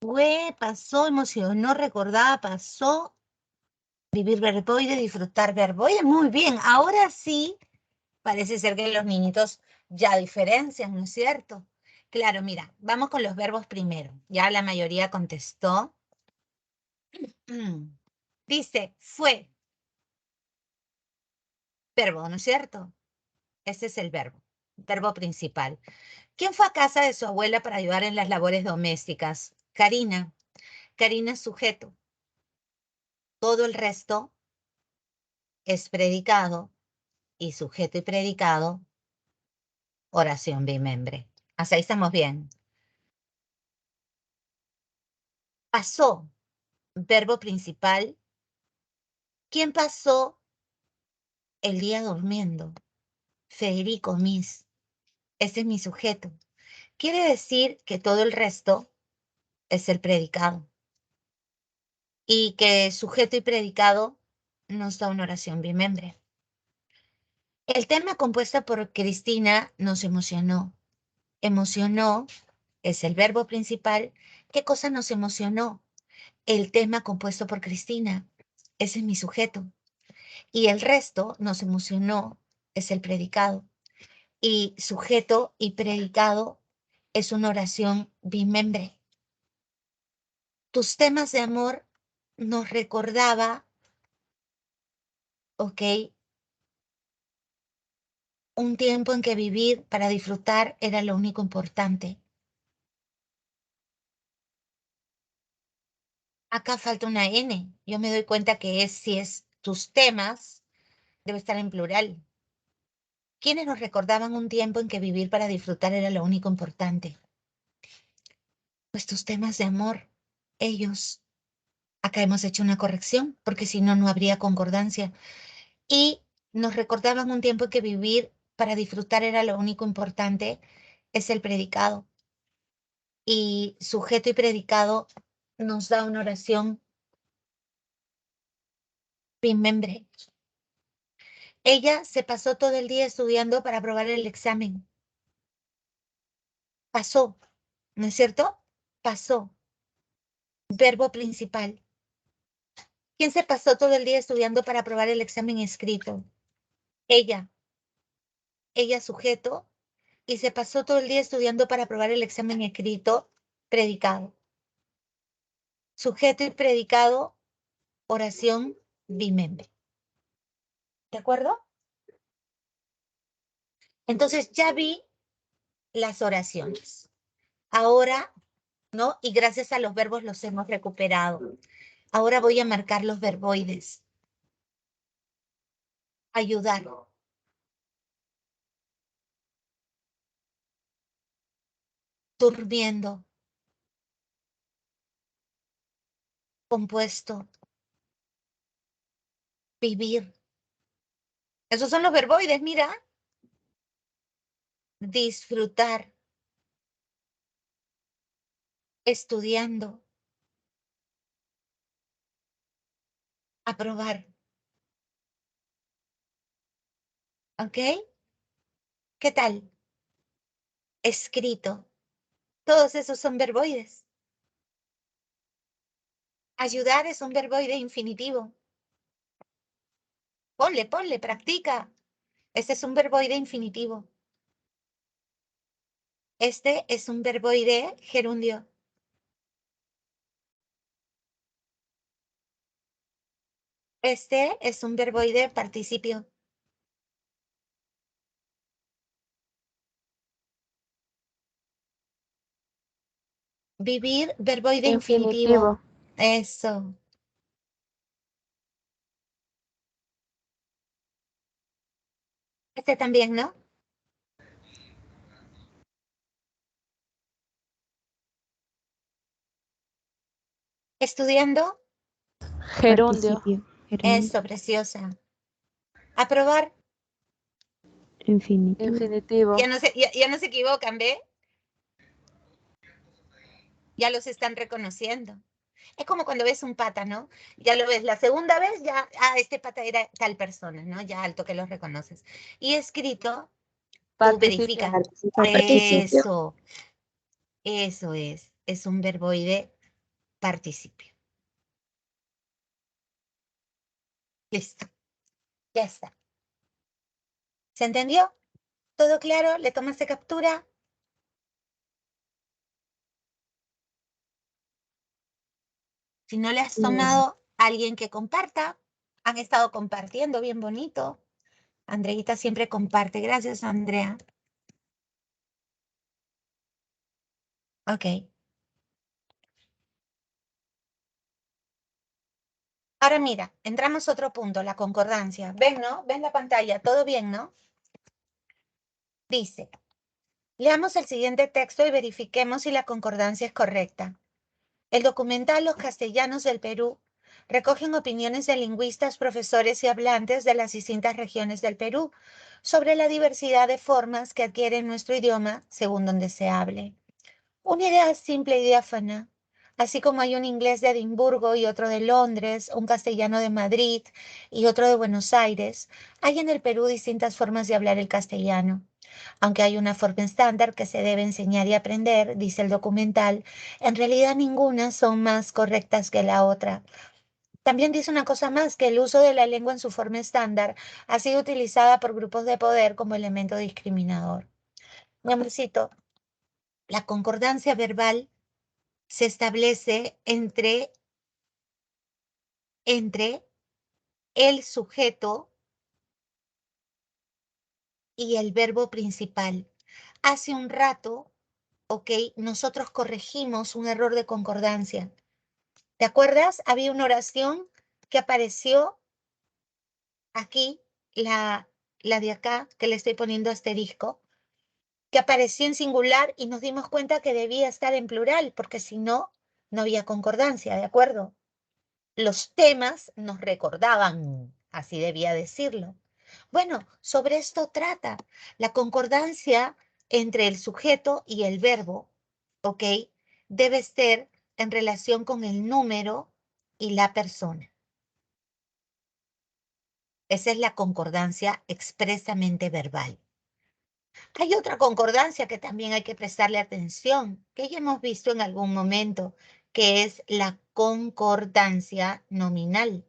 A: Fue, pasó, emocionó, recordaba, pasó. Vivir verboide, disfrutar verboide. Muy bien, ahora sí, parece ser que los niñitos ya diferencian, ¿no es cierto? Claro, mira, vamos con los verbos primero. Ya la mayoría contestó. Dice, fue, verbo, ¿no es cierto? Ese es el verbo principal. ¿Quién fue a casa de su abuela para ayudar en las labores domésticas? Karina. Karina es sujeto. Todo el resto es predicado y sujeto y predicado oración bimembre. Hasta ahí estamos bien. Pasó, verbo principal. ¿Quién pasó el día durmiendo? Federico, Miss. Ese es mi sujeto. Quiere decir que todo el resto es el predicado. Y que sujeto y predicado nos da una oración bimembre. El tema compuesto por Cristina nos emocionó. Emocionó es el verbo principal. ¿Qué cosa nos emocionó? El tema compuesto por Cristina. Ese es mi sujeto. Y el resto nos emocionó es el predicado. Y sujeto y predicado es una oración bimembre. Tus temas de amor nos recordaba, ¿ok? Un tiempo en que vivir para disfrutar era lo único importante. Acá falta una N. Yo me doy cuenta que si es tus temas, debe estar en plural. ¿Quiénes nos recordaban un tiempo en que vivir para disfrutar era lo único importante? Pues tus temas de amor, ellos. Acá hemos hecho una corrección, porque si no, no habría concordancia. Y nos recordaban un tiempo en que vivir para disfrutar era lo único importante, es el predicado. Y sujeto y predicado nos da una oración bimembre. Ella se pasó todo el día estudiando para aprobar el examen. Pasó, ¿no es cierto? Pasó. Verbo principal. ¿Quién se pasó todo el día estudiando para aprobar el examen escrito? Ella. Ella sujeto. Y se pasó todo el día estudiando para aprobar el examen escrito, predicado. Sujeto y predicado, oración bimembre. ¿De acuerdo? Entonces ya vi las oraciones. Ahora, ¿no? Y gracias a los verbos los hemos recuperado. Ahora voy a marcar los verboides. Ayudar. Durmiendo. Compuesto. Vivir. Esos son los verboides, mira. Disfrutar. Estudiando. Aprobar. ¿Ok? ¿Qué tal? Escrito. Todos esos son verboides. Ayudar es un verboide infinitivo. Ponle, practica. Este es un verboide infinitivo. Este es un verboide gerundio. Este es un verboide participio. Vivir, verboide infinitivo. Eso. Este también, ¿no? Estudiando.
B: Gerundio.
A: Eso, preciosa. Aprobar.
B: Infinitivo.
A: Ya no se equivocan, ¿ve? Ya los están reconociendo. Es como cuando ves un pata, ¿no? Ya lo ves la segunda vez, ya, este pata era tal persona, ¿no? Ya al toque los reconoces. Y escrito, tú
B: Participio.
A: verificas. Eso es un verboide participio. Listo, ya está. ¿Se entendió? ¿Todo claro? ¿Le tomaste captura? Si no le has tomado, alguien que comparta. Han estado compartiendo bien bonito. Andreita siempre comparte. Gracias, Andrea. Ok. Ahora mira, entramos a otro punto, la concordancia. ¿Ven, no? ¿Ven la pantalla? ¿Todo bien, no? Dice, Leamos el siguiente texto y verifiquemos si la concordancia es correcta. El documental Los castellanos del Perú recogen opiniones de lingüistas, profesores y hablantes de las distintas regiones del Perú sobre la diversidad de formas que adquiere nuestro idioma según donde se hable. Una idea simple y diáfana, así como hay un inglés de Edimburgo y otro de Londres, un castellano de Madrid y otro de Buenos Aires, hay en el Perú distintas formas de hablar el castellano. Aunque hay una forma estándar que se debe enseñar y aprender, dice el documental, en realidad ninguna son más correctas que la otra. También dice una cosa más, que el uso de la lengua en su forma estándar ha sido utilizada por grupos de poder como elemento discriminador. Mi amorcito, la concordancia verbal se establece entre el sujeto y el verbo principal. Hace un rato, ok, nosotros corregimos un error de concordancia. ¿Te acuerdas? Había una oración que apareció aquí, la de acá, que le estoy poniendo asterisco, que apareció en singular y nos dimos cuenta que debía estar en plural, porque si no, no había concordancia, ¿de acuerdo? Los temas nos recordaban, así debía decirlo. Bueno, sobre esto trata la concordancia entre el sujeto y el verbo, ¿ok? Debe ser en relación con el número y la persona. Esa es la concordancia expresamente verbal. Hay otra concordancia que también hay que prestarle atención, que ya hemos visto en algún momento, que es la concordancia nominal.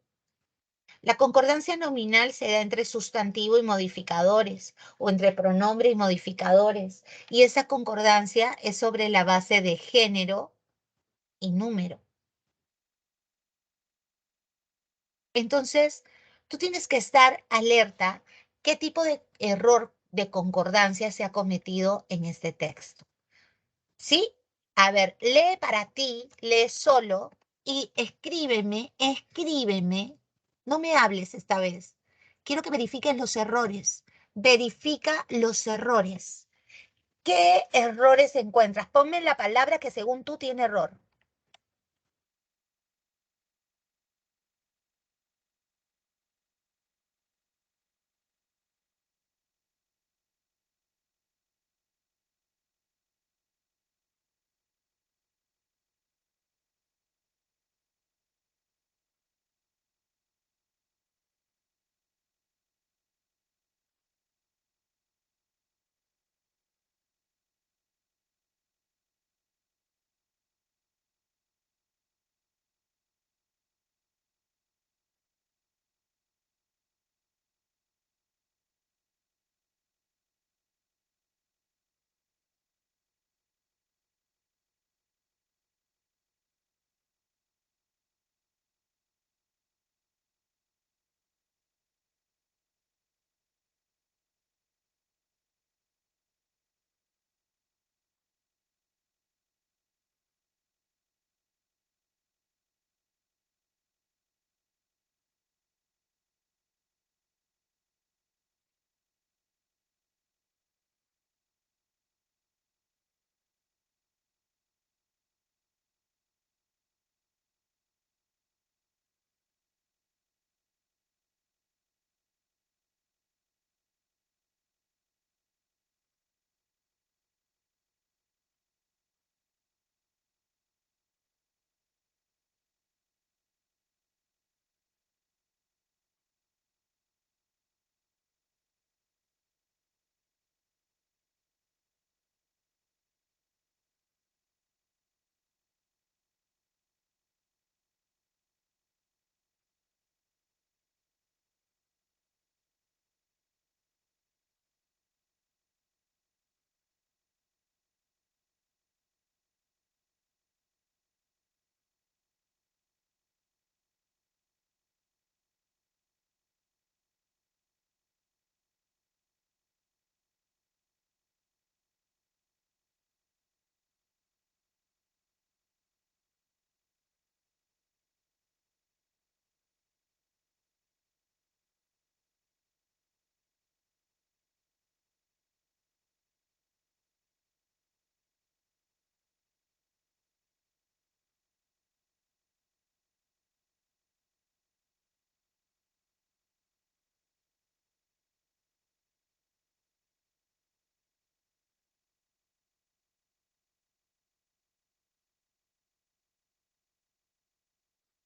A: La concordancia nominal se da entre sustantivo y modificadores, o entre pronombre y modificadores, y esa concordancia es sobre la base de género y número. Entonces, tú tienes que estar alerta qué tipo de error de concordancia se ha cometido en este texto. ¿Sí? A ver, lee para ti, lee solo y escríbeme. No me hables esta vez. Quiero que verifiques los errores. Verifica los errores. ¿Qué errores encuentras? Ponme la palabra que según tú tiene error.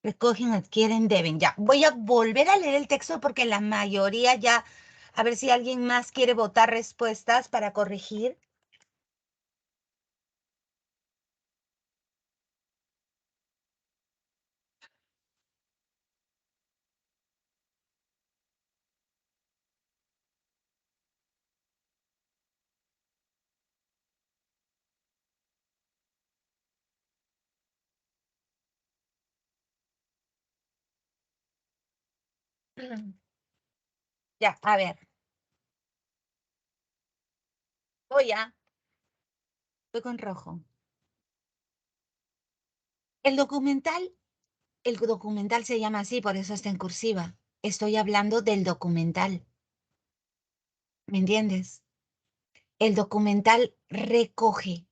A: Recogen, adquieren, deben. Ya, voy a volver a leer el texto porque la mayoría ya, a ver si alguien más quiere votar respuestas para corregir. Ya, a ver, voy a, voy con rojo. El documental se llama así, por eso está en cursiva. Estoy hablando del documental, ¿me entiendes? El documental recoge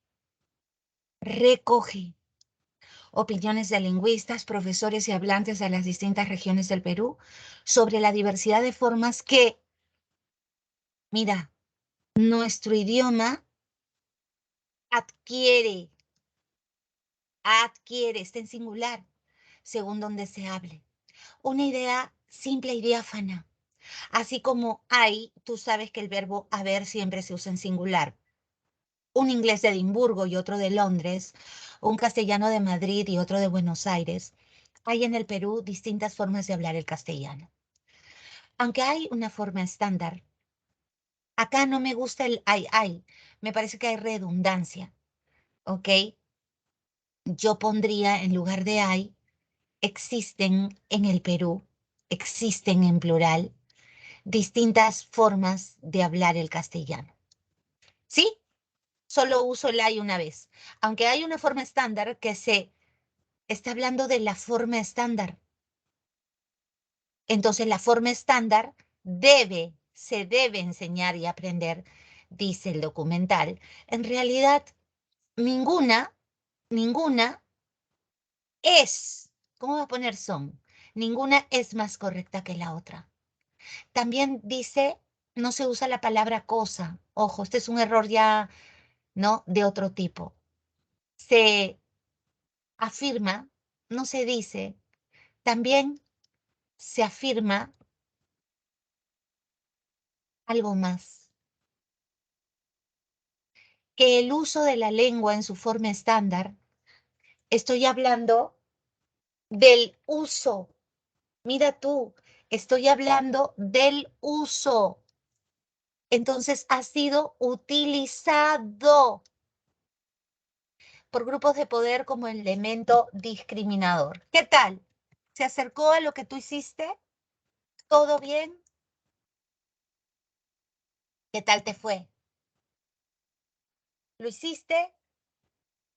A: opiniones de lingüistas, profesores y hablantes de las distintas regiones del Perú sobre la diversidad de formas que, mira, nuestro idioma adquiere, está en singular, según donde se hable. Una idea simple y diáfana. Así como hay, tú sabes que el verbo haber siempre se usa en singular. Un inglés de Edimburgo y otro de Londres, un castellano de Madrid y otro de Buenos Aires. Hay en el Perú distintas formas de hablar el castellano. Aunque hay una forma estándar, acá no me gusta el ay. Me parece que hay redundancia, ¿ok? Yo pondría en lugar de hay, existen en el Perú, existen en plural, distintas formas de hablar el castellano. ¿Sí? Solo uso el hay una vez. Aunque hay una forma estándar que se está hablando de la forma estándar. Entonces la forma estándar se debe enseñar y aprender, dice el documental. En realidad, ninguna es, ¿cómo va a poner son? Ninguna es más correcta que la otra. También dice, no se usa la palabra cosa. Ojo, este es un error ya, ¿no? De otro tipo. Se afirma, no se dice, también se afirma algo más, que el uso de la lengua en su forma estándar, estoy hablando del uso, mira tú, estoy hablando del uso, entonces ha sido utilizado por grupos de poder como elemento discriminador. ¿Qué tal? ¿Se acercó a lo que tú hiciste? ¿Todo bien? ¿Qué tal te fue? ¿Lo hiciste?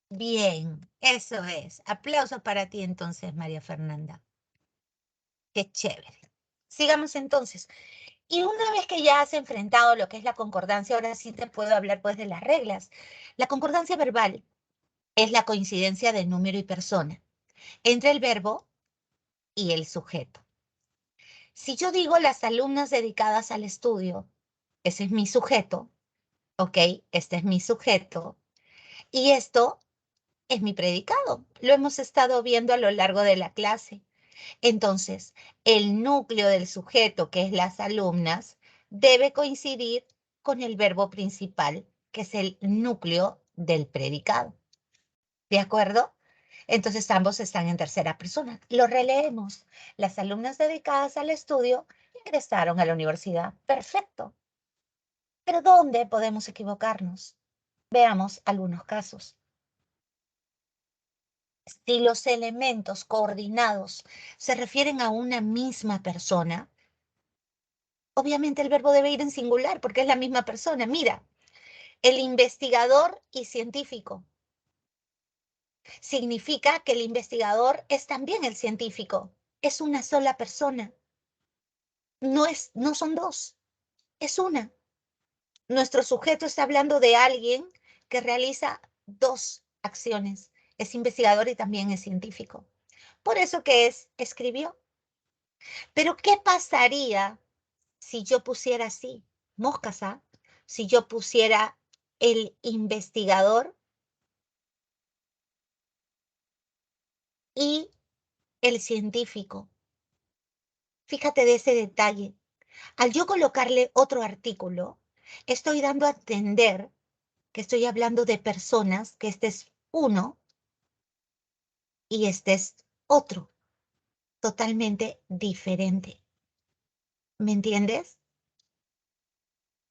A: Bien, eso es. Aplauso para ti entonces, María Fernanda. Qué chévere. Sigamos entonces. Y una vez que ya has enfrentado lo que es la concordancia, ahora sí te puedo hablar pues de las reglas. La concordancia verbal es la coincidencia de número y persona entre el verbo y el sujeto. Si yo digo las alumnas dedicadas al estudio, ese es mi sujeto, ¿ok? Este es mi sujeto. Y esto es mi predicado. Lo hemos estado viendo a lo largo de la clase. Entonces, el núcleo del sujeto, que es las alumnas, debe coincidir con el verbo principal, que es el núcleo del predicado. ¿De acuerdo? Entonces, ambos están en tercera persona. Lo releemos. Las alumnas dedicadas al estudio ingresaron a la universidad. Perfecto. Pero ¿dónde podemos equivocarnos? Veamos algunos casos. Si los elementos coordinados se refieren a una misma persona, obviamente el verbo debe ir en singular porque es la misma persona. Mira, el investigador y científico. Significa que el investigador es también el científico. Es una sola persona. No son dos, es una. Nuestro sujeto está hablando de alguien que realiza dos acciones. Es investigador y también es científico. Por eso que escribió. Pero ¿qué pasaría si yo pusiera así? Moscas, ¿ah? Si yo pusiera el investigador y el científico. Fíjate de ese detalle. Al yo colocarle otro artículo, estoy dando a entender que estoy hablando de personas, que este es uno y este es otro, totalmente diferente. ¿Me entiendes?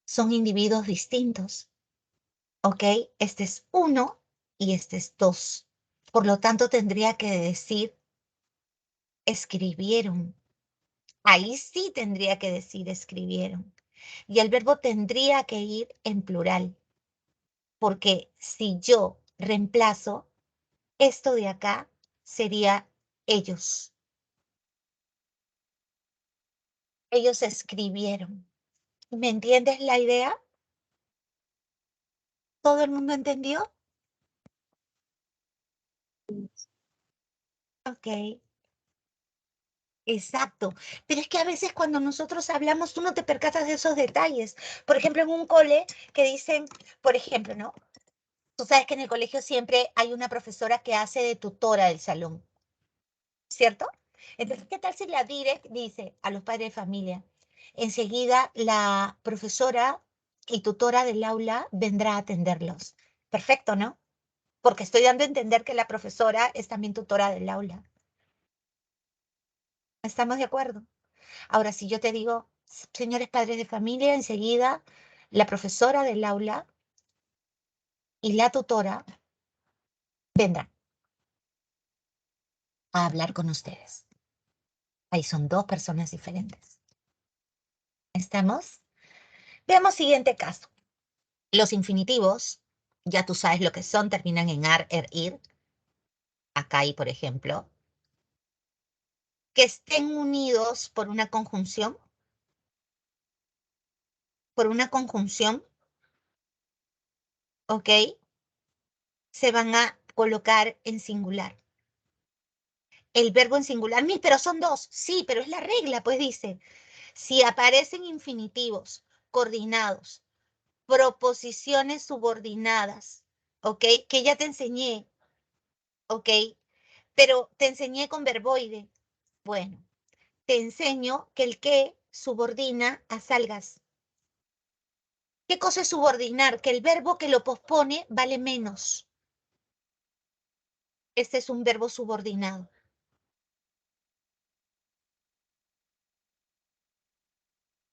A: Son individuos distintos, ¿ok? Este es uno y este es dos. Por lo tanto, tendría que decir escribieron. Ahí sí tendría que decir escribieron. Y el verbo tendría que ir en plural, porque si yo reemplazo, esto de acá sería ellos. Ellos escribieron. ¿Me entiendes la idea? ¿Todo el mundo entendió? Ok, exacto. Pero es que a veces cuando nosotros hablamos, tú no te percatas de esos detalles. Por ejemplo, en un cole que dicen, por ejemplo, ¿no? Tú sabes que en el colegio siempre hay una profesora que hace de tutora del salón, ¿cierto? Entonces, ¿qué tal si la direct dice a los padres de familia? Enseguida la profesora y tutora del aula vendrá a atenderlos. Perfecto, ¿no? Porque estoy dando a entender que la profesora es también tutora del aula. ¿Estamos de acuerdo? Ahora, si yo te digo, señores padres de familia, enseguida la profesora del aula y la tutora vendrán a hablar con ustedes. Ahí son dos personas diferentes. ¿Estamos? Veamos siguiente caso. Los infinitivos, ya tú sabes lo que son, terminan en ar, er, ir. Acá hay, por ejemplo, que estén unidos por una conjunción, ¿ok? Se van a colocar en singular. El verbo en singular, pero son dos. Sí, pero es la regla, pues dice, si aparecen infinitivos coordinados, proposiciones subordinadas, ¿ok? Que ya te enseñé, ¿ok? Pero te enseñé con verboide. Bueno, te enseño que el que subordina a salgas. ¿Qué cosa es subordinar? Que el verbo que lo pospone vale menos. Este es un verbo subordinado.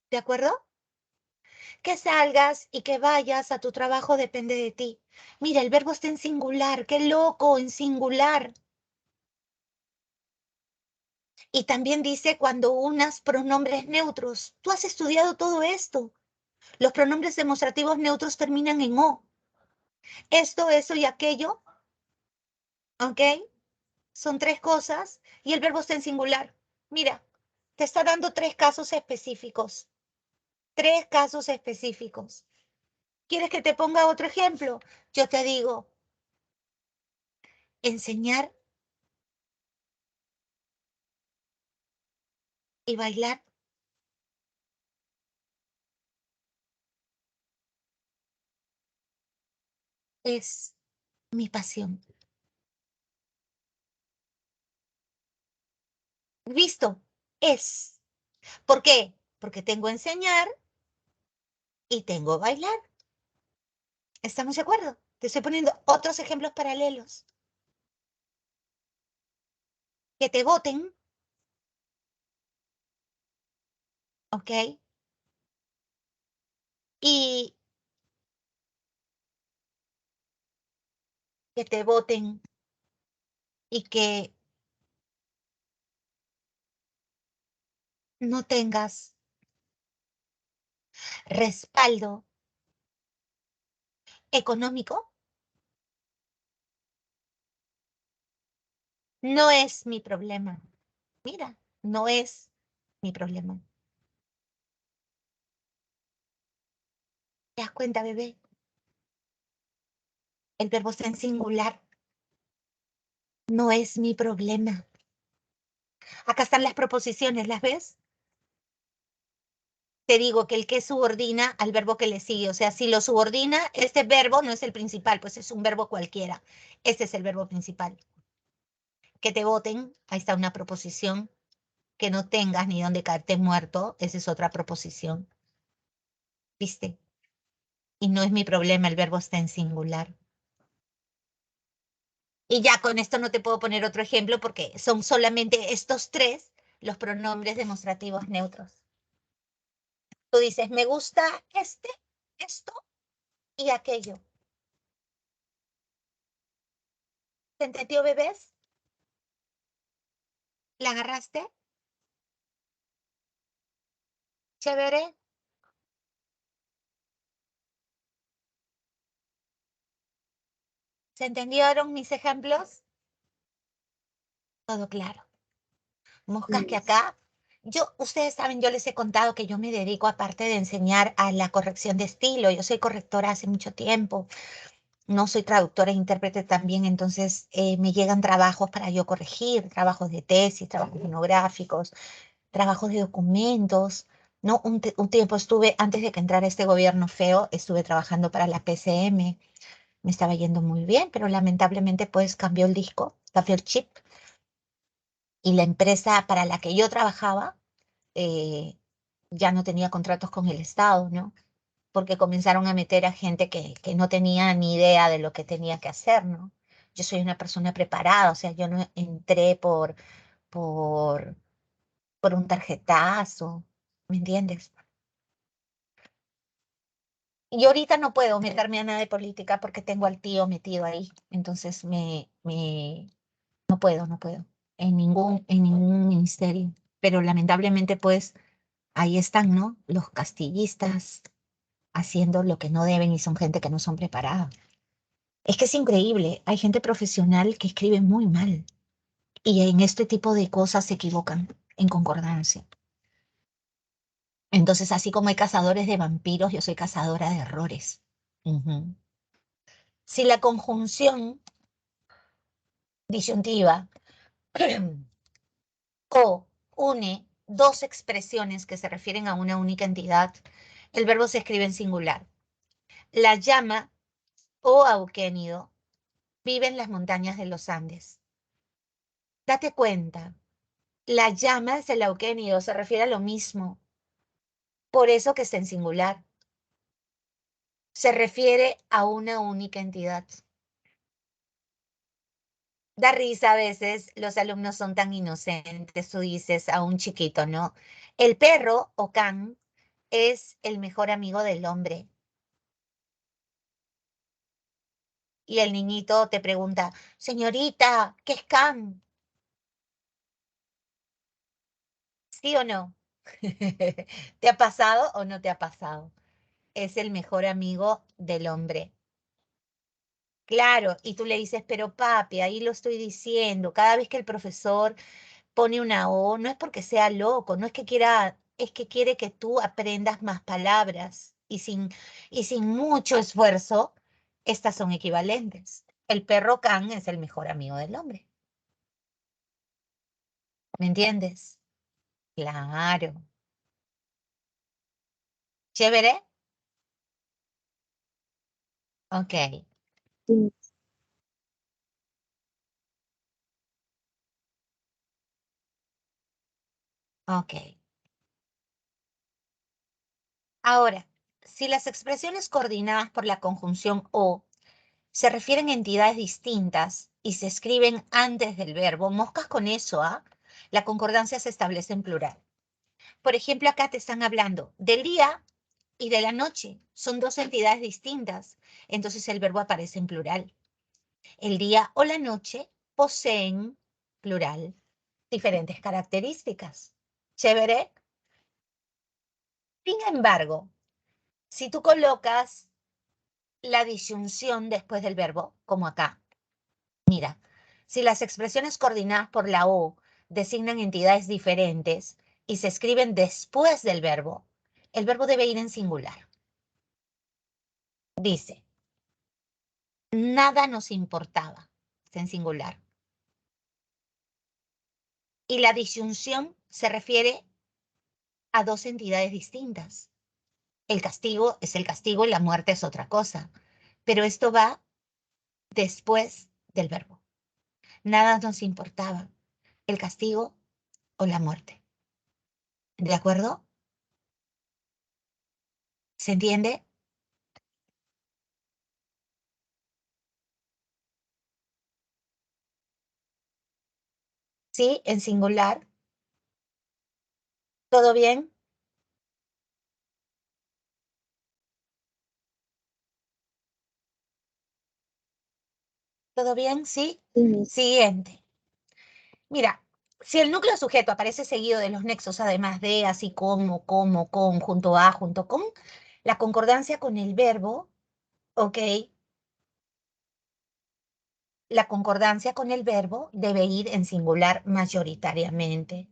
A: ¿De acuerdo? Que salgas y que vayas a tu trabajo depende de ti. Mira, el verbo está en singular. ¡Qué loco! En singular. Y también dice cuando unas pronombres neutros. Tú has estudiado todo esto. Los pronombres demostrativos neutros terminan en O. Esto, eso y aquello, ¿ok? Son tres cosas y el verbo está en singular. Mira, te está dando tres casos específicos. Tres casos específicos. ¿Quieres que te ponga otro ejemplo? Yo te digo, enseñar y bailar es mi pasión. ¿Listo? Es. ¿Por qué? Porque tengo enseñar y tengo bailar. ¿Estamos de acuerdo? Te estoy poniendo otros ejemplos paralelos. Que te voten, ¿ok? Y que te voten y que no tengas respaldo económico, no es mi problema. Mira, no es mi problema. ¿Te das cuenta, bebé? El verbo está en singular. No es mi problema. Acá están las proposiciones, ¿las ves? Te digo que el que subordina al verbo que le sigue. O sea, si lo subordina, este verbo no es el principal, pues es un verbo cualquiera. Este es el verbo principal. que te voten, ahí está una proposición. Que no tengas ni dónde caerte muerto, esa es otra proposición. ¿Viste? Y no es mi problema, el verbo está en singular. Y ya con esto no te puedo poner otro ejemplo porque son solamente estos tres los pronombres demostrativos neutros. Tú dices, me gusta esto y aquello. ¿Te entendió, bebés? ¿La agarraste? ¿Chévere? ¿Se entendieron mis ejemplos? Todo claro. Moscas que acá, ustedes saben, yo les he contado que yo me dedico, aparte de enseñar, a la corrección de estilo. Yo soy correctora hace mucho tiempo. No soy traductora e intérprete también, entonces me llegan trabajos para yo corregir, trabajos de tesis, trabajos monográficos, trabajos de documentos. No, un tiempo estuve, antes de que entrara este gobierno feo, estuve trabajando para la PCM. Me estaba yendo muy bien, pero lamentablemente pues cambió el disco, cambió el chip y la empresa para la que yo trabajaba eh, ya no tenía contratos con el Estado, ¿no? Porque comenzaron a meter a gente que no tenía ni idea de lo que tenía que hacer, ¿no? Yo soy una persona preparada, o sea, yo no entré por, por un tarjetazo, ¿me entiendes? Y ahorita no puedo meterme a nada de política porque tengo al tío metido ahí, entonces no puedo, en ningún ministerio. Pero lamentablemente, pues, ahí están, ¿no? Los castillistas haciendo lo que no deben y son gente que no son preparada. Es que es increíble, hay gente profesional que escribe muy mal y en este tipo de cosas se equivocan en concordancia. Entonces, así como hay cazadores de vampiros, yo soy cazadora de errores. Ujú. Si la conjunción disyuntiva o une dos expresiones que se refieren a una única entidad, el verbo se escribe en singular. La llama o auquénido vive en las montañas de los Andes. Date cuenta, la llama es el auquénido, se refiere a lo mismo, por eso que está en singular. Se refiere a una única entidad. Da risa a veces, los alumnos son tan inocentes, tú dices a un chiquito, ¿no? El perro o can es el mejor amigo del hombre. Y el niñito te pregunta, señorita, ¿qué es can? ¿Sí o no? ¿Te ha pasado o no te ha pasado? Es el mejor amigo del hombre. Claro, y tú le dices, pero papi, ahí lo estoy diciendo, cada vez que el profesor pone una O, no es porque sea loco, no es que quiera, es que quiere que tú aprendas más palabras y sin mucho esfuerzo, estas son equivalentes. El perro can es el mejor amigo del hombre. ¿Me entiendes? Claro. ¿Chévere? Ok,
B: Sí.
A: ok. Ahora, si las expresiones coordinadas por la conjunción o se refieren a entidades distintas y se escriben antes del verbo, moscas con eso, ¿ah? La concordancia se establece en plural. Por ejemplo, acá te están hablando del día y de la noche. Son dos entidades distintas. Entonces el verbo aparece en plural. El día o la noche poseen, plural, diferentes características. ¿Chévere? Sin embargo, si tú colocas la disyunción después del verbo, como acá, mira, si las expresiones coordinadas por la O designan entidades diferentes y se escriben después del verbo, el verbo debe ir en singular. Dice, nada nos importaba, está en singular. Y la disyunción se refiere a dos entidades distintas. El castigo es el castigo y la muerte es otra cosa. Pero esto va después del verbo. Nada nos importaba, el castigo o la muerte. ¿De acuerdo? ¿Se entiende? Sí, en singular. ¿Todo bien? ¿Todo bien? Sí.
B: Sí, Miss.
A: Siguiente. Mira, si el núcleo sujeto aparece seguido de los nexos además de, así como, con, junto a, junto con, la concordancia con el verbo, ¿ok? La concordancia con el verbo debe ir en singular mayoritariamente.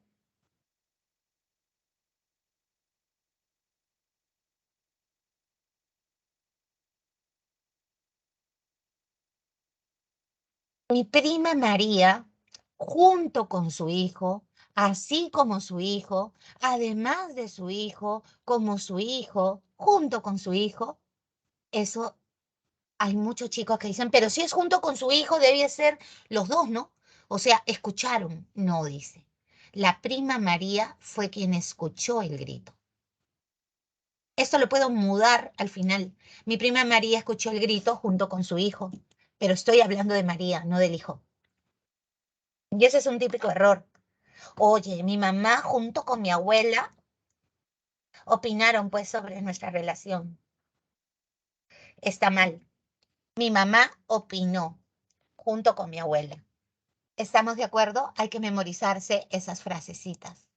A: Mi prima María, junto con su hijo, así como su hijo, además de su hijo, como su hijo, junto con su hijo, eso hay muchos chicos que dicen, pero si es junto con su hijo, debe ser los dos, ¿no? O sea, escucharon, no dice. La prima María fue quien escuchó el grito. Esto lo puedo mudar al final. Mi prima María escuchó el grito junto con su hijo, pero estoy hablando de María, no del hijo. Y ese es un típico error. Oye, mi mamá junto con mi abuela opinaron pues sobre nuestra relación. Está mal. Mi mamá opinó junto con mi abuela. ¿Estamos de acuerdo? Hay que memorizarse esas frasecitas.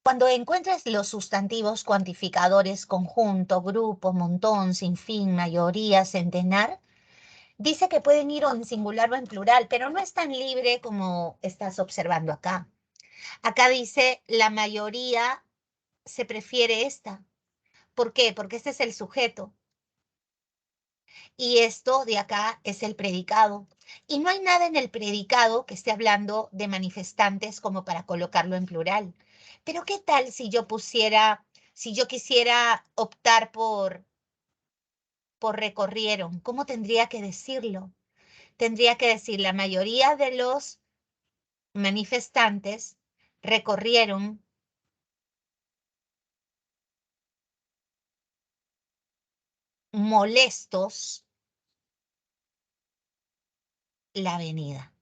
A: Cuando encuentres los sustantivos cuantificadores conjunto, grupo, montón, sinfín, mayoría, centenar, dice que pueden ir o en singular o en plural, pero no es tan libre como estás observando acá. Acá dice la mayoría se prefiere esta. ¿Por qué? Porque este es el sujeto. Y esto de acá es el predicado. Y no hay nada en el predicado que esté hablando de manifestantes como para colocarlo en plural. Pero ¿qué tal si yo pusiera, si yo quisiera optar por recorrieron? ¿Cómo tendría que decirlo? Tendría que decir la mayoría de los manifestantes recorrieron molestos la avenida.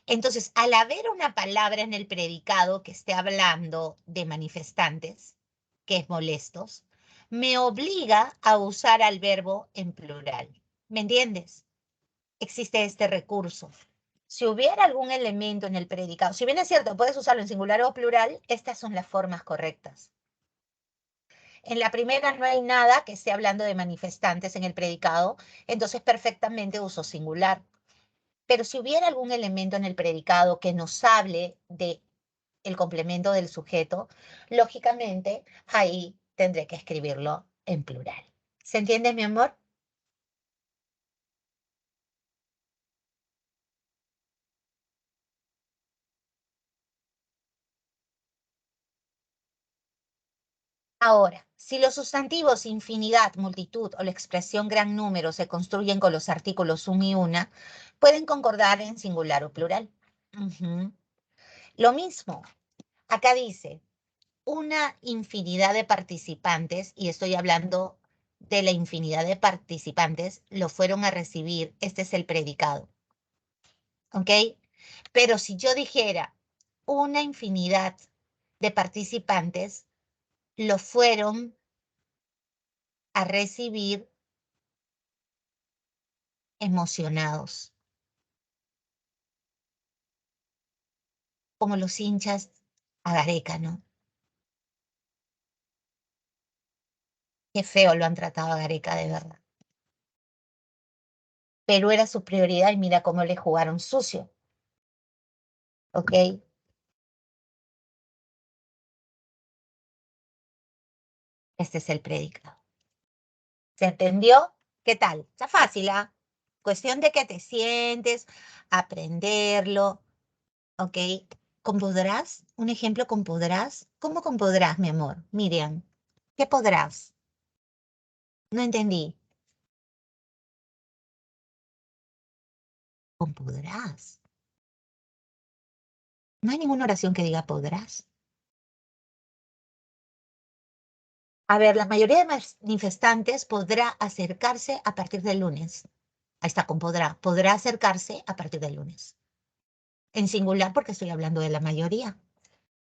A: Entonces, al haber una palabra en el predicado que esté hablando de manifestantes, que es molestos, me obliga a usar al verbo en plural. ¿Me entiendes? Existe este recurso. Si hubiera algún elemento en el predicado, si bien es cierto, puedes usarlo en singular o plural, estas son las formas correctas. En la primera no hay nada que esté hablando de manifestantes en el predicado, entonces perfectamente uso singular. Pero si hubiera algún elemento en el predicado que nos hable de el complemento del sujeto, lógicamente ahí tendré que escribirlo en plural. ¿Se entiende, mi amor? Ahora, si los sustantivos infinidad, multitud o la expresión gran número se construyen con los artículos un y una, pueden concordar en singular o plural. Lo mismo, acá dice, una infinidad de participantes, y estoy hablando de la infinidad de participantes, lo fueron a recibir. Este es el predicado. ¿Ok? Pero si yo dijera una infinidad de participantes, lo fueron a recibir emocionados, como los hinchas a Gareca, ¿no? Qué feo lo han tratado a Gareca, de verdad. Pero era su prioridad y mira cómo le jugaron sucio. ¿Ok? Este es el predicado. ¿Se entendió? ¿Qué tal? Está fácil, ¿ah? Cuestión de que te sientes, aprenderlo, ¿ok? ¿Con podrás? Un ejemplo con podrás. ¿Cómo con podrás, mi amor? Miriam, ¿qué podrás? No entendí. Con podrás. No hay ninguna oración que diga podrás. A ver, la mayoría de manifestantes podrá acercarse a partir del lunes. Ahí está, con podrá. Podrá acercarse a partir del lunes. En singular porque estoy hablando de la mayoría.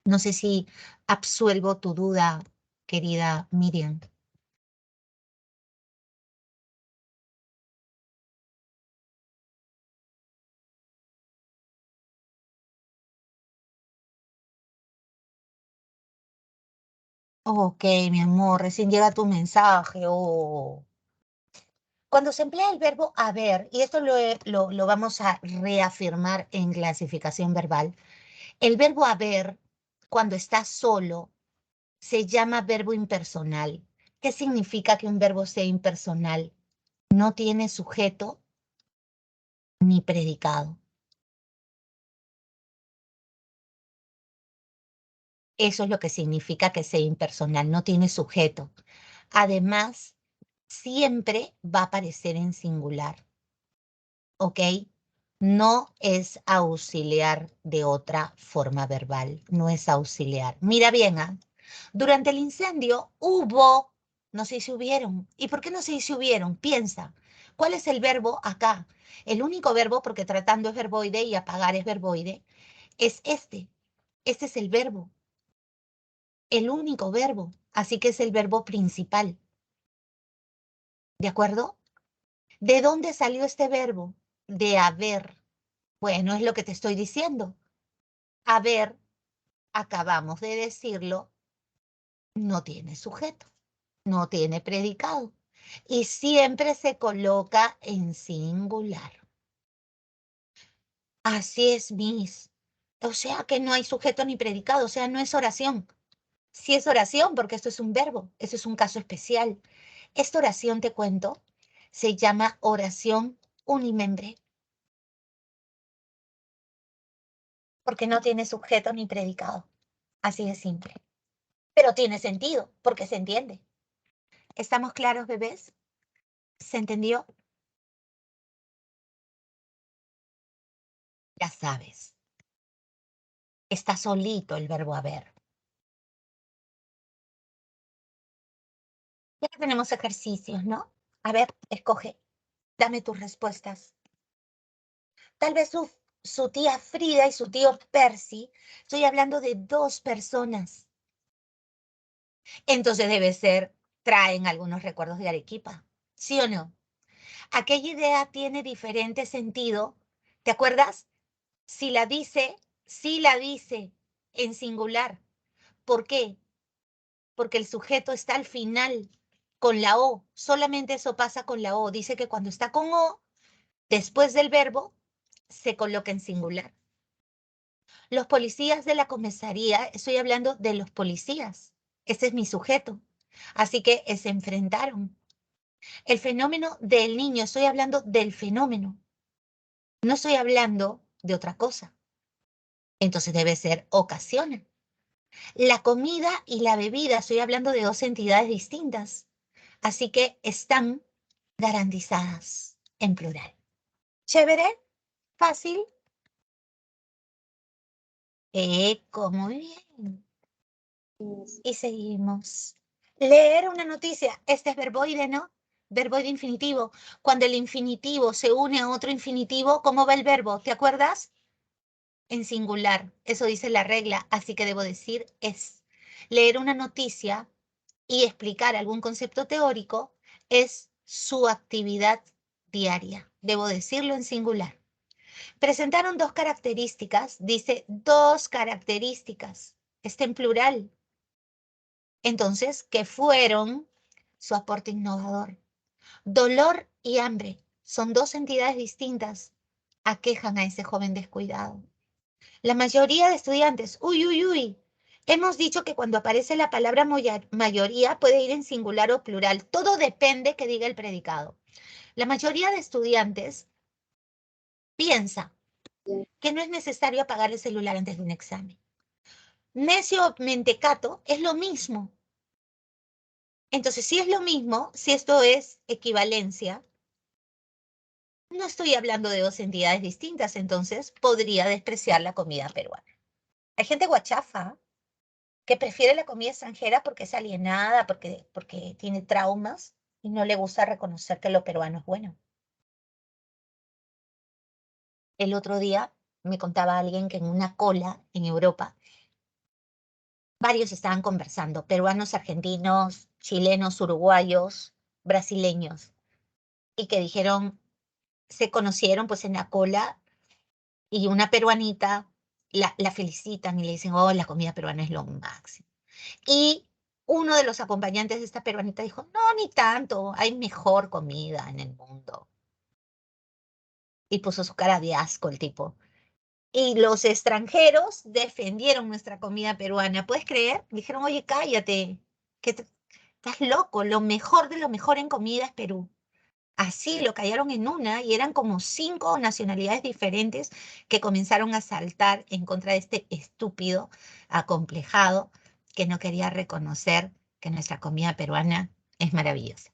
A: No sé si absuelvo tu duda, querida Miriam. Ok, mi amor, recién llega tu mensaje. Oh. Cuando se emplea el verbo haber, y esto lo vamos a reafirmar en clasificación verbal, el verbo haber, cuando está solo, se llama verbo impersonal. ¿Qué significa que un verbo sea impersonal? No tiene sujeto ni predicado. Eso es lo que significa que sea impersonal, no tiene sujeto. Además, siempre va a aparecer en singular, ¿ok? No es auxiliar de otra forma verbal, no es auxiliar. Mira bien, ¿ah? Durante el incendio hubo, no sé si hubieron. ¿Y por qué no sé si hubieron? Piensa, ¿cuál es el verbo acá? El único verbo, porque tratando es verboide y apagar es verboide, es este. Este es el verbo, el único verbo. Así que es el verbo principal. ¿De acuerdo? ¿De dónde salió este verbo? De haber. Bueno, es lo que te estoy diciendo. Haber, acabamos de decirlo, no tiene sujeto, no tiene predicado y siempre se coloca en singular. Así es, Miss. O sea que no hay sujeto ni predicado, o sea, no es oración. Sí es oración porque esto es un verbo, eso es un caso especial. Esta oración, te cuento, se llama oración unimembre porque no tiene sujeto ni predicado. Así de simple. Pero tiene sentido porque se entiende. ¿Estamos claros, bebés? ¿Se entendió? Ya sabes, está solito el verbo haber. Ya tenemos ejercicios, ¿no? A ver, escoge, dame tus respuestas. Tal vez su tía Frida y su tío Percy, estoy hablando de dos personas. Entonces debe ser, traen algunos recuerdos de Arequipa, ¿sí o no? Aquella idea tiene diferente sentido, ¿te acuerdas? Si la dice en singular. ¿Por qué? Porque el sujeto está al final con la O. Solamente eso pasa con la O. Dice que cuando está con O, después del verbo, se coloca en singular. Los policías de la comisaría, estoy hablando de los policías. Ese es mi sujeto. Así que se enfrentaron. El fenómeno del niño, estoy hablando del fenómeno. No estoy hablando de otra cosa. Entonces debe ser ocasiona. La comida y la bebida, estoy hablando de dos entidades distintas. Así que están garantizadas en plural. ¿Chévere? ¿Fácil? Muy bien. Y seguimos. Leer una noticia. Este es verboide, ¿no? Verboide infinitivo. Cuando el infinitivo se une a otro infinitivo, ¿cómo va el verbo? ¿Te acuerdas? En singular. Eso dice la regla. Así que debo decir es. Leer una noticia y explicar algún concepto teórico es su actividad diaria. Debo decirlo en singular. Presentaron dos características, dice dos características, está en plural. Entonces, ¿qué fueron su aporte innovador? Dolor y hambre son dos entidades distintas, aquejan a ese joven descuidado. La mayoría de estudiantes, hemos dicho que cuando aparece la palabra mayoría puede ir en singular o plural, todo depende que diga el predicado. La mayoría de estudiantes piensa que no es necesario apagar el celular antes de un examen. Necio o mentecato es lo mismo. Entonces, si es lo mismo, si esto es equivalencia, no estoy hablando de dos entidades distintas, entonces podría despreciar la comida peruana. Hay gente guachafa que prefiere la comida extranjera porque es alienada, porque tiene traumas y no le gusta reconocer que lo peruano es bueno. El otro día me contaba alguien que en una cola en Europa, varios estaban conversando, peruanos, argentinos, chilenos, uruguayos, brasileños, y que dijeron, se conocieron pues en la cola y una peruanita la felicitan y le dicen, oh, la comida peruana es lo máximo. Y uno de los acompañantes de esta peruanita dijo, no, ni tanto, hay mejor comida en el mundo. Y puso su cara de asco el tipo. Y los extranjeros defendieron nuestra comida peruana. ¿Puedes creer? Dijeron, oye, cállate, estás loco, lo mejor de lo mejor en comida es Perú. Así lo callaron en una y eran como 5 nacionalidades diferentes que comenzaron a saltar en contra de este estúpido, acomplejado, que no quería reconocer que nuestra comida peruana es maravillosa.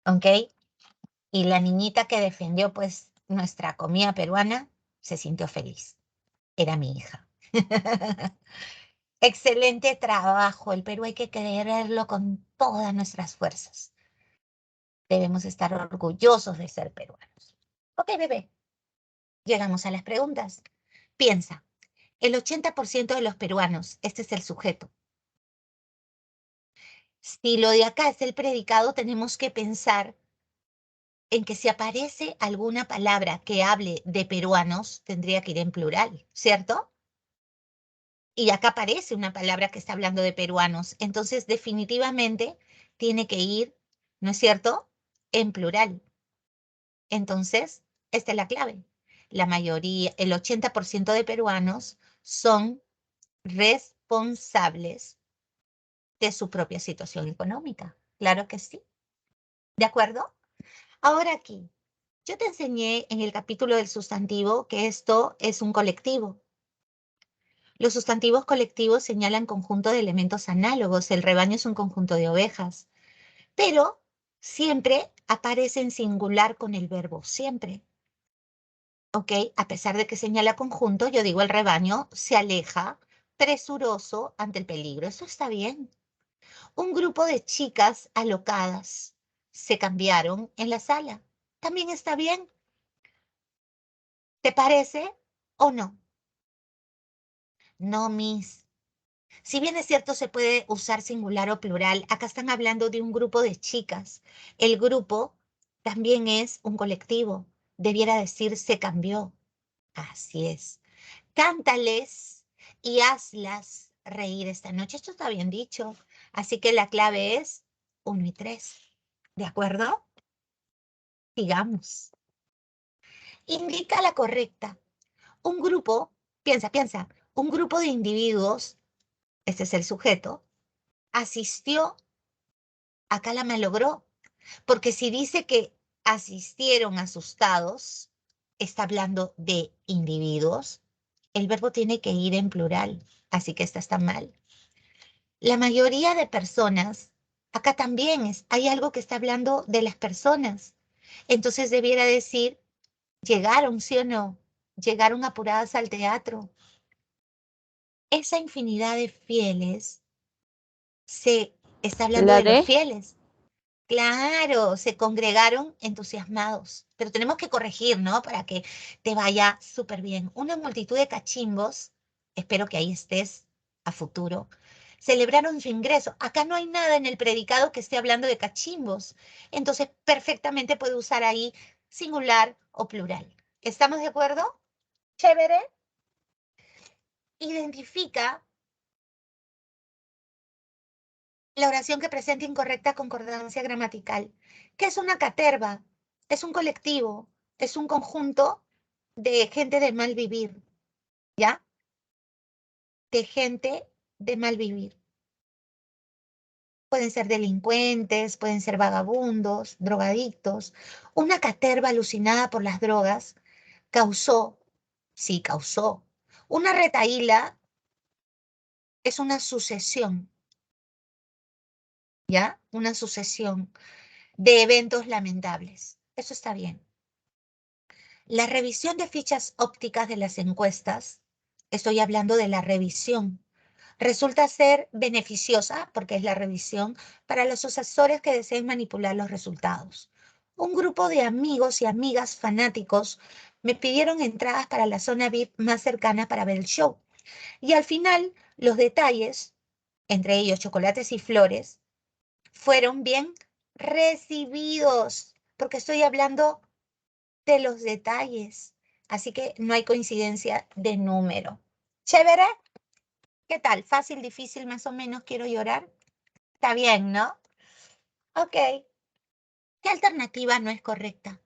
A: ¿Ok? Y la niñita que defendió pues nuestra comida peruana se sintió feliz. Era mi hija. Excelente trabajo. El Perú hay que quererlo con todas nuestras fuerzas. Debemos estar orgullosos de ser peruanos. Ok, bebé. Llegamos a las preguntas. Piensa, el 80% de los peruanos, este es el sujeto. Si lo de acá es el predicado, tenemos que pensar en que si aparece alguna palabra que hable de peruanos, tendría que ir en plural, ¿cierto? Y acá aparece una palabra que está hablando de peruanos, entonces definitivamente tiene que ir, ¿no es cierto?, en plural. Entonces, esta es la clave. La mayoría, el 80% de peruanos son responsables de su propia situación económica. Claro que sí. ¿De acuerdo? Ahora aquí, yo te enseñé en el capítulo del sustantivo que esto es un colectivo. Los sustantivos colectivos señalan conjunto de elementos análogos. El rebaño es un conjunto de ovejas, pero siempre aparece en singular con el verbo siempre. ¿Ok? A pesar de que señala conjunto, yo digo el rebaño se aleja presuroso ante el peligro. Eso está bien. Un grupo de chicas alocadas se cambiaron en la sala. También está bien. ¿Te parece o no? No, Miss. Si bien es cierto, se puede usar singular o plural, acá están hablando de un grupo de chicas. El grupo también es un colectivo. Debiera decir se cambió. Así es. Cántales y hazlas reír esta noche. Esto está bien dicho. Así que la clave es 1 y 3. ¿De acuerdo? Sigamos. Indica la correcta. Un grupo, piensa, un grupo de individuos, este es el sujeto, asistió, acá la malogró, porque si dice que asistieron asustados, está hablando de individuos, el verbo tiene que ir en plural, así que esta está mal. La mayoría de personas, acá también hay algo que está hablando de las personas, entonces debiera decir, llegaron, ¿sí o no? Llegaron apuradas al teatro. Esa infinidad de fieles se está hablando
B: La
A: de los
B: D.
A: fieles. Claro, se congregaron entusiasmados, pero tenemos que corregir, ¿no? Para que te vaya súper bien. Una multitud de cachimbos, espero que ahí estés a futuro, celebraron su ingreso. Acá no hay nada en el predicado que esté hablando de cachimbos, entonces perfectamente puede usar ahí singular o plural. ¿Estamos de acuerdo? Chévere. Identifica la oración que presenta incorrecta concordancia gramatical. ¿Qué es una caterva? Es un colectivo, es un conjunto de gente de mal vivir, ¿ya? De gente de mal vivir. Pueden ser delincuentes, pueden ser vagabundos, drogadictos. Una caterva alucinada por las drogas causó, sí, causó. Una retahíla es una sucesión, ¿ya? Una sucesión de eventos lamentables. Eso está bien. La revisión de fichas ópticas de las encuestas, estoy hablando de la revisión, resulta ser beneficiosa, porque es la revisión, para los asesores que deseen manipular los resultados. Un grupo de amigos y amigas fanáticos me pidieron entradas para la zona VIP más cercana para ver el show. Y al final, los detalles, entre ellos chocolates y flores, fueron bien recibidos, porque estoy hablando de los detalles. Así que no hay coincidencia de número. ¿Chévere? ¿Qué tal? ¿Fácil, difícil, más o menos? ¿Quiero llorar? Está bien, ¿no? Ok. ¿Qué alternativa no es correcta?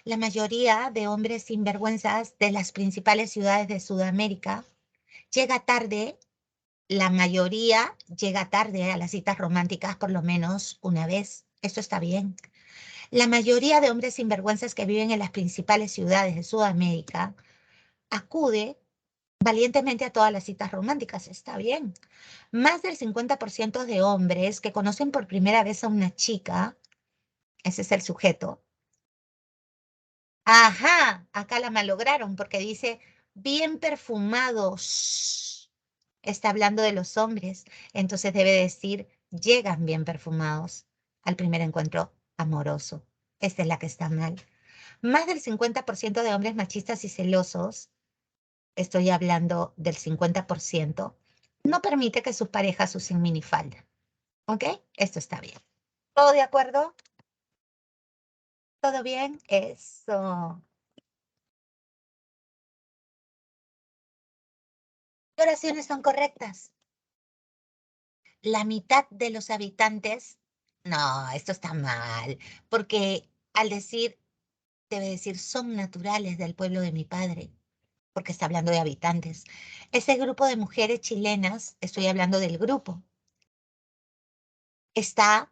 A: La mayoría de hombres sinvergüenzas de las principales ciudades de Sudamérica llega tarde, la mayoría llega tarde a las citas románticas por lo menos una vez. Eso está bien. La mayoría de hombres sinvergüenzas que viven en las principales ciudades de Sudamérica acude valientemente a todas las citas románticas. Está bien. Más del 50% de hombres que conocen por primera vez a una chica, ese es el sujeto. Ajá, acá la malograron porque dice bien perfumados. Está hablando de los hombres, entonces debe decir llegan bien perfumados al primer encuentro amoroso. Esta es la que está mal. Más del 50% de hombres machistas y celosos, estoy hablando del 50%, no permite que sus parejas usen minifalda. ¿Ok? Esto está bien. ¿Todo de acuerdo? ¿Todo bien? Eso. ¿Qué oraciones son correctas? La mitad de los habitantes, no, esto está mal, porque al decir, debe decir, son naturales del pueblo de mi padre, porque está hablando de habitantes. Ese grupo de mujeres chilenas, estoy hablando del grupo, está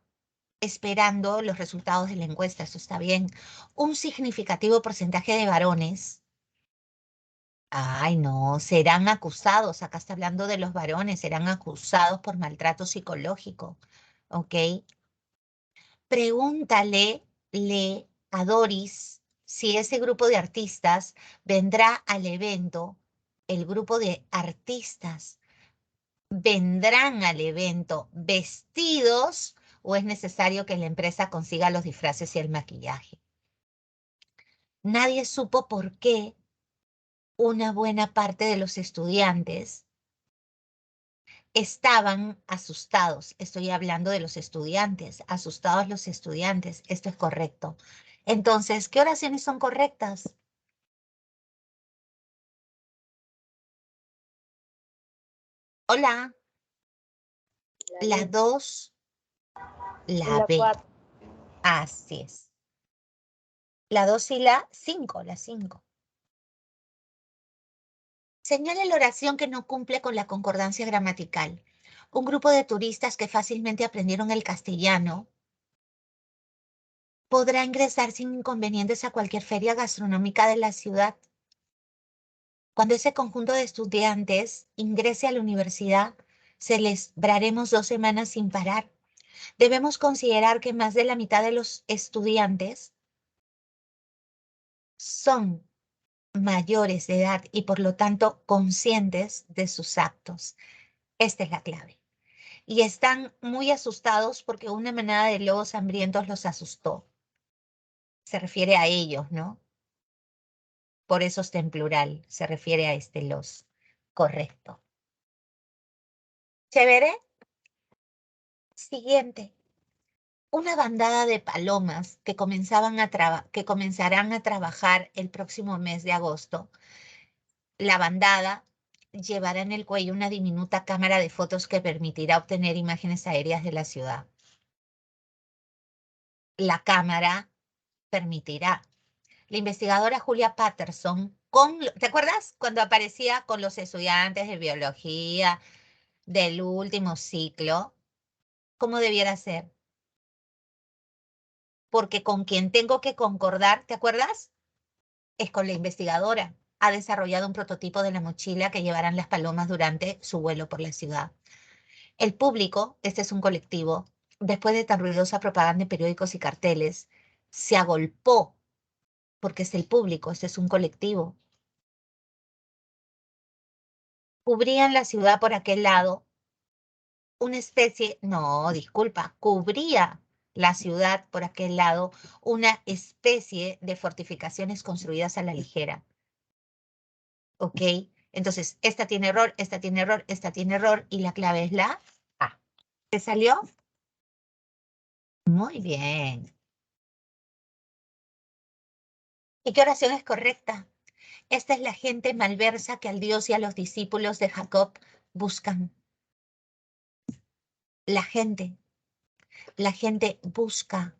A: esperando los resultados de la encuesta, eso está bien. Un significativo porcentaje de varones. Ay, no, serán acusados, acá está hablando de los varones, serán acusados por maltrato psicológico, ¿ok? Pregúntale a Doris si ese grupo de artistas vendrá al evento, el grupo de artistas vendrán al evento vestidos o es necesario que la empresa consiga los disfraces y el maquillaje. Nadie supo por qué una buena parte de los estudiantes estaban asustados. Estoy hablando de los estudiantes, asustados los estudiantes. Esto es correcto. Entonces, ¿qué oraciones son correctas? Hola, la 2, la
B: La
A: B.
B: 4.
A: Así es. La 2 y la 5, la 5. Señale la oración que no cumple con la concordancia gramatical. Un grupo de turistas que fácilmente aprendieron el castellano podrá ingresar sin inconvenientes a cualquier feria gastronómica de la ciudad. Cuando ese conjunto de estudiantes ingrese a la universidad, celebraremos 2 semanas sin parar. Debemos considerar que más de la mitad de los estudiantes son mayores de edad y por lo tanto conscientes de sus actos. Esta es la clave. Y están muy asustados porque una manada de lobos hambrientos los asustó. Se refiere a ellos, ¿no? Por eso está en plural, se refiere a los. Correcto. ¿Chévere? Siguiente. Una bandada de palomas que comenzarán a trabajar el próximo mes de agosto. La bandada llevará en el cuello una diminuta cámara de fotos que permitirá obtener imágenes aéreas de la ciudad. La cámara permitirá. La investigadora Julia Patterson, ¿te acuerdas cuando aparecía con los estudiantes de biología del último ciclo? ¿Cómo debiera ser? Porque con quien tengo que concordar, ¿te acuerdas? Es con la investigadora. Ha desarrollado un prototipo de la mochila que llevarán las palomas durante su vuelo por la ciudad. El público, este es un colectivo, después de tan ruidosa propaganda en periódicos y carteles, se agolpó porque es el público, este es un colectivo. Cubrían la ciudad por aquel lado una especie, no, disculpa, cubría la ciudad por aquel lado una especie de fortificaciones construidas a la ligera. ¿Ok? Entonces, esta tiene error, esta tiene error, esta tiene error, y la clave es la A. ¿Te salió? Muy bien. ¿Y qué oración es correcta? Esta es la gente malversa que al Dios y a los discípulos de Jacob buscan. La gente busca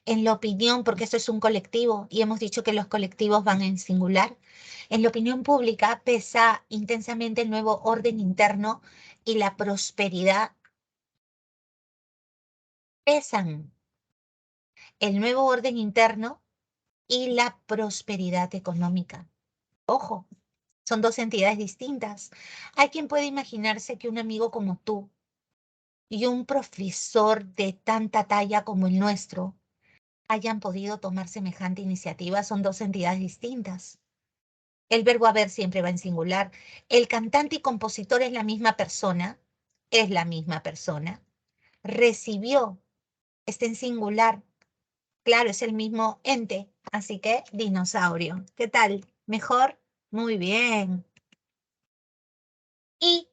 A: en la opinión, porque esto es un colectivo y hemos dicho que los colectivos van en singular. En la opinión pública pesa intensamente el nuevo orden interno y la prosperidad. Pesan el nuevo orden interno y la prosperidad económica. Ojo, son dos entidades distintas. Hay quien puede imaginarse que un amigo como tú y un profesor de tanta talla como el nuestro hayan podido tomar semejante iniciativa. Son dos entidades distintas. El verbo haber siempre va en singular. El cantante y compositor es la misma persona. Es la misma persona. Recibió, está en singular. Claro, es el mismo ente. Así que dinosaurio. ¿Qué tal? ¿Mejor? Muy bien. Y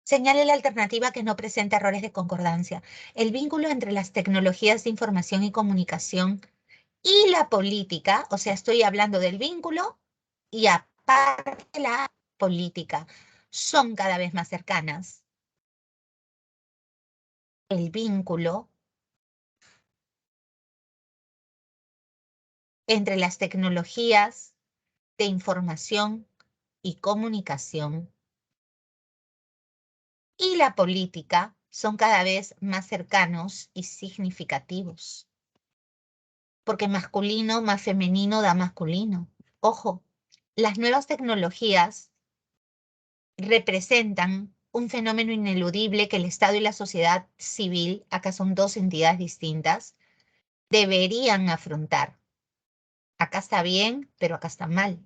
A: señale la alternativa que no presenta errores de concordancia. El vínculo entre las tecnologías de información y comunicación y la política, o sea, estoy hablando del vínculo y aparte la política, son cada vez más cercanas. El vínculo entre las tecnologías de información y comunicación y la política son cada vez más cercanos y significativos. Porque masculino más femenino da masculino. Ojo, las nuevas tecnologías representan un fenómeno ineludible que el Estado y la sociedad civil, acá son dos entidades distintas, deberían afrontar. Acá está bien, pero acá está mal.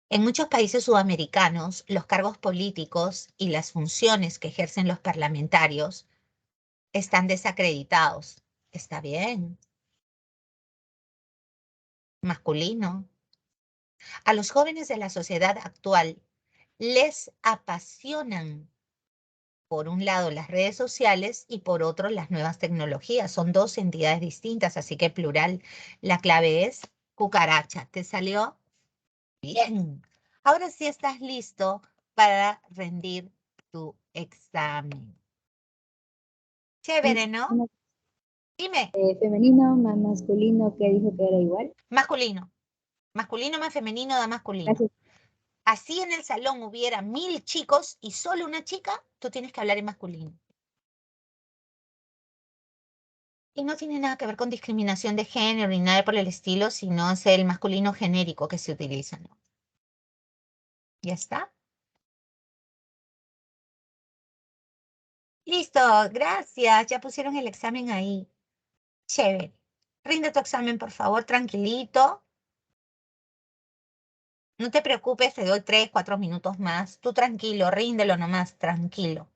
A: En muchos países sudamericanos, los cargos políticos y las funciones que ejercen los parlamentarios están desacreditados. Está bien. Masculino. A los jóvenes de la sociedad actual les apasionan, por un lado, las redes sociales y por otro, las nuevas tecnologías. Son dos entidades distintas, así que plural. La clave es cucaracha. ¿Te salió? Bien. Ahora sí estás listo para rendir tu examen. Chévere, ¿no? Dime.
B: Femenino más masculino, que dijo que era igual.
A: Masculino. Masculino más femenino da masculino.
B: Gracias.
A: Así en el salón hubiera 1000 chicos y solo una chica, tú tienes que hablar en masculino. Y no tiene nada que ver con discriminación de género ni nada por el estilo, sino es el masculino genérico que se utiliza, ¿no? ¿Ya está? Listo, gracias. Ya pusieron el examen ahí. Chévere. Rinde tu examen, por favor, tranquilito. No te preocupes, te doy 3, 4 minutos más. Tú tranquilo, ríndelo nomás, tranquilo.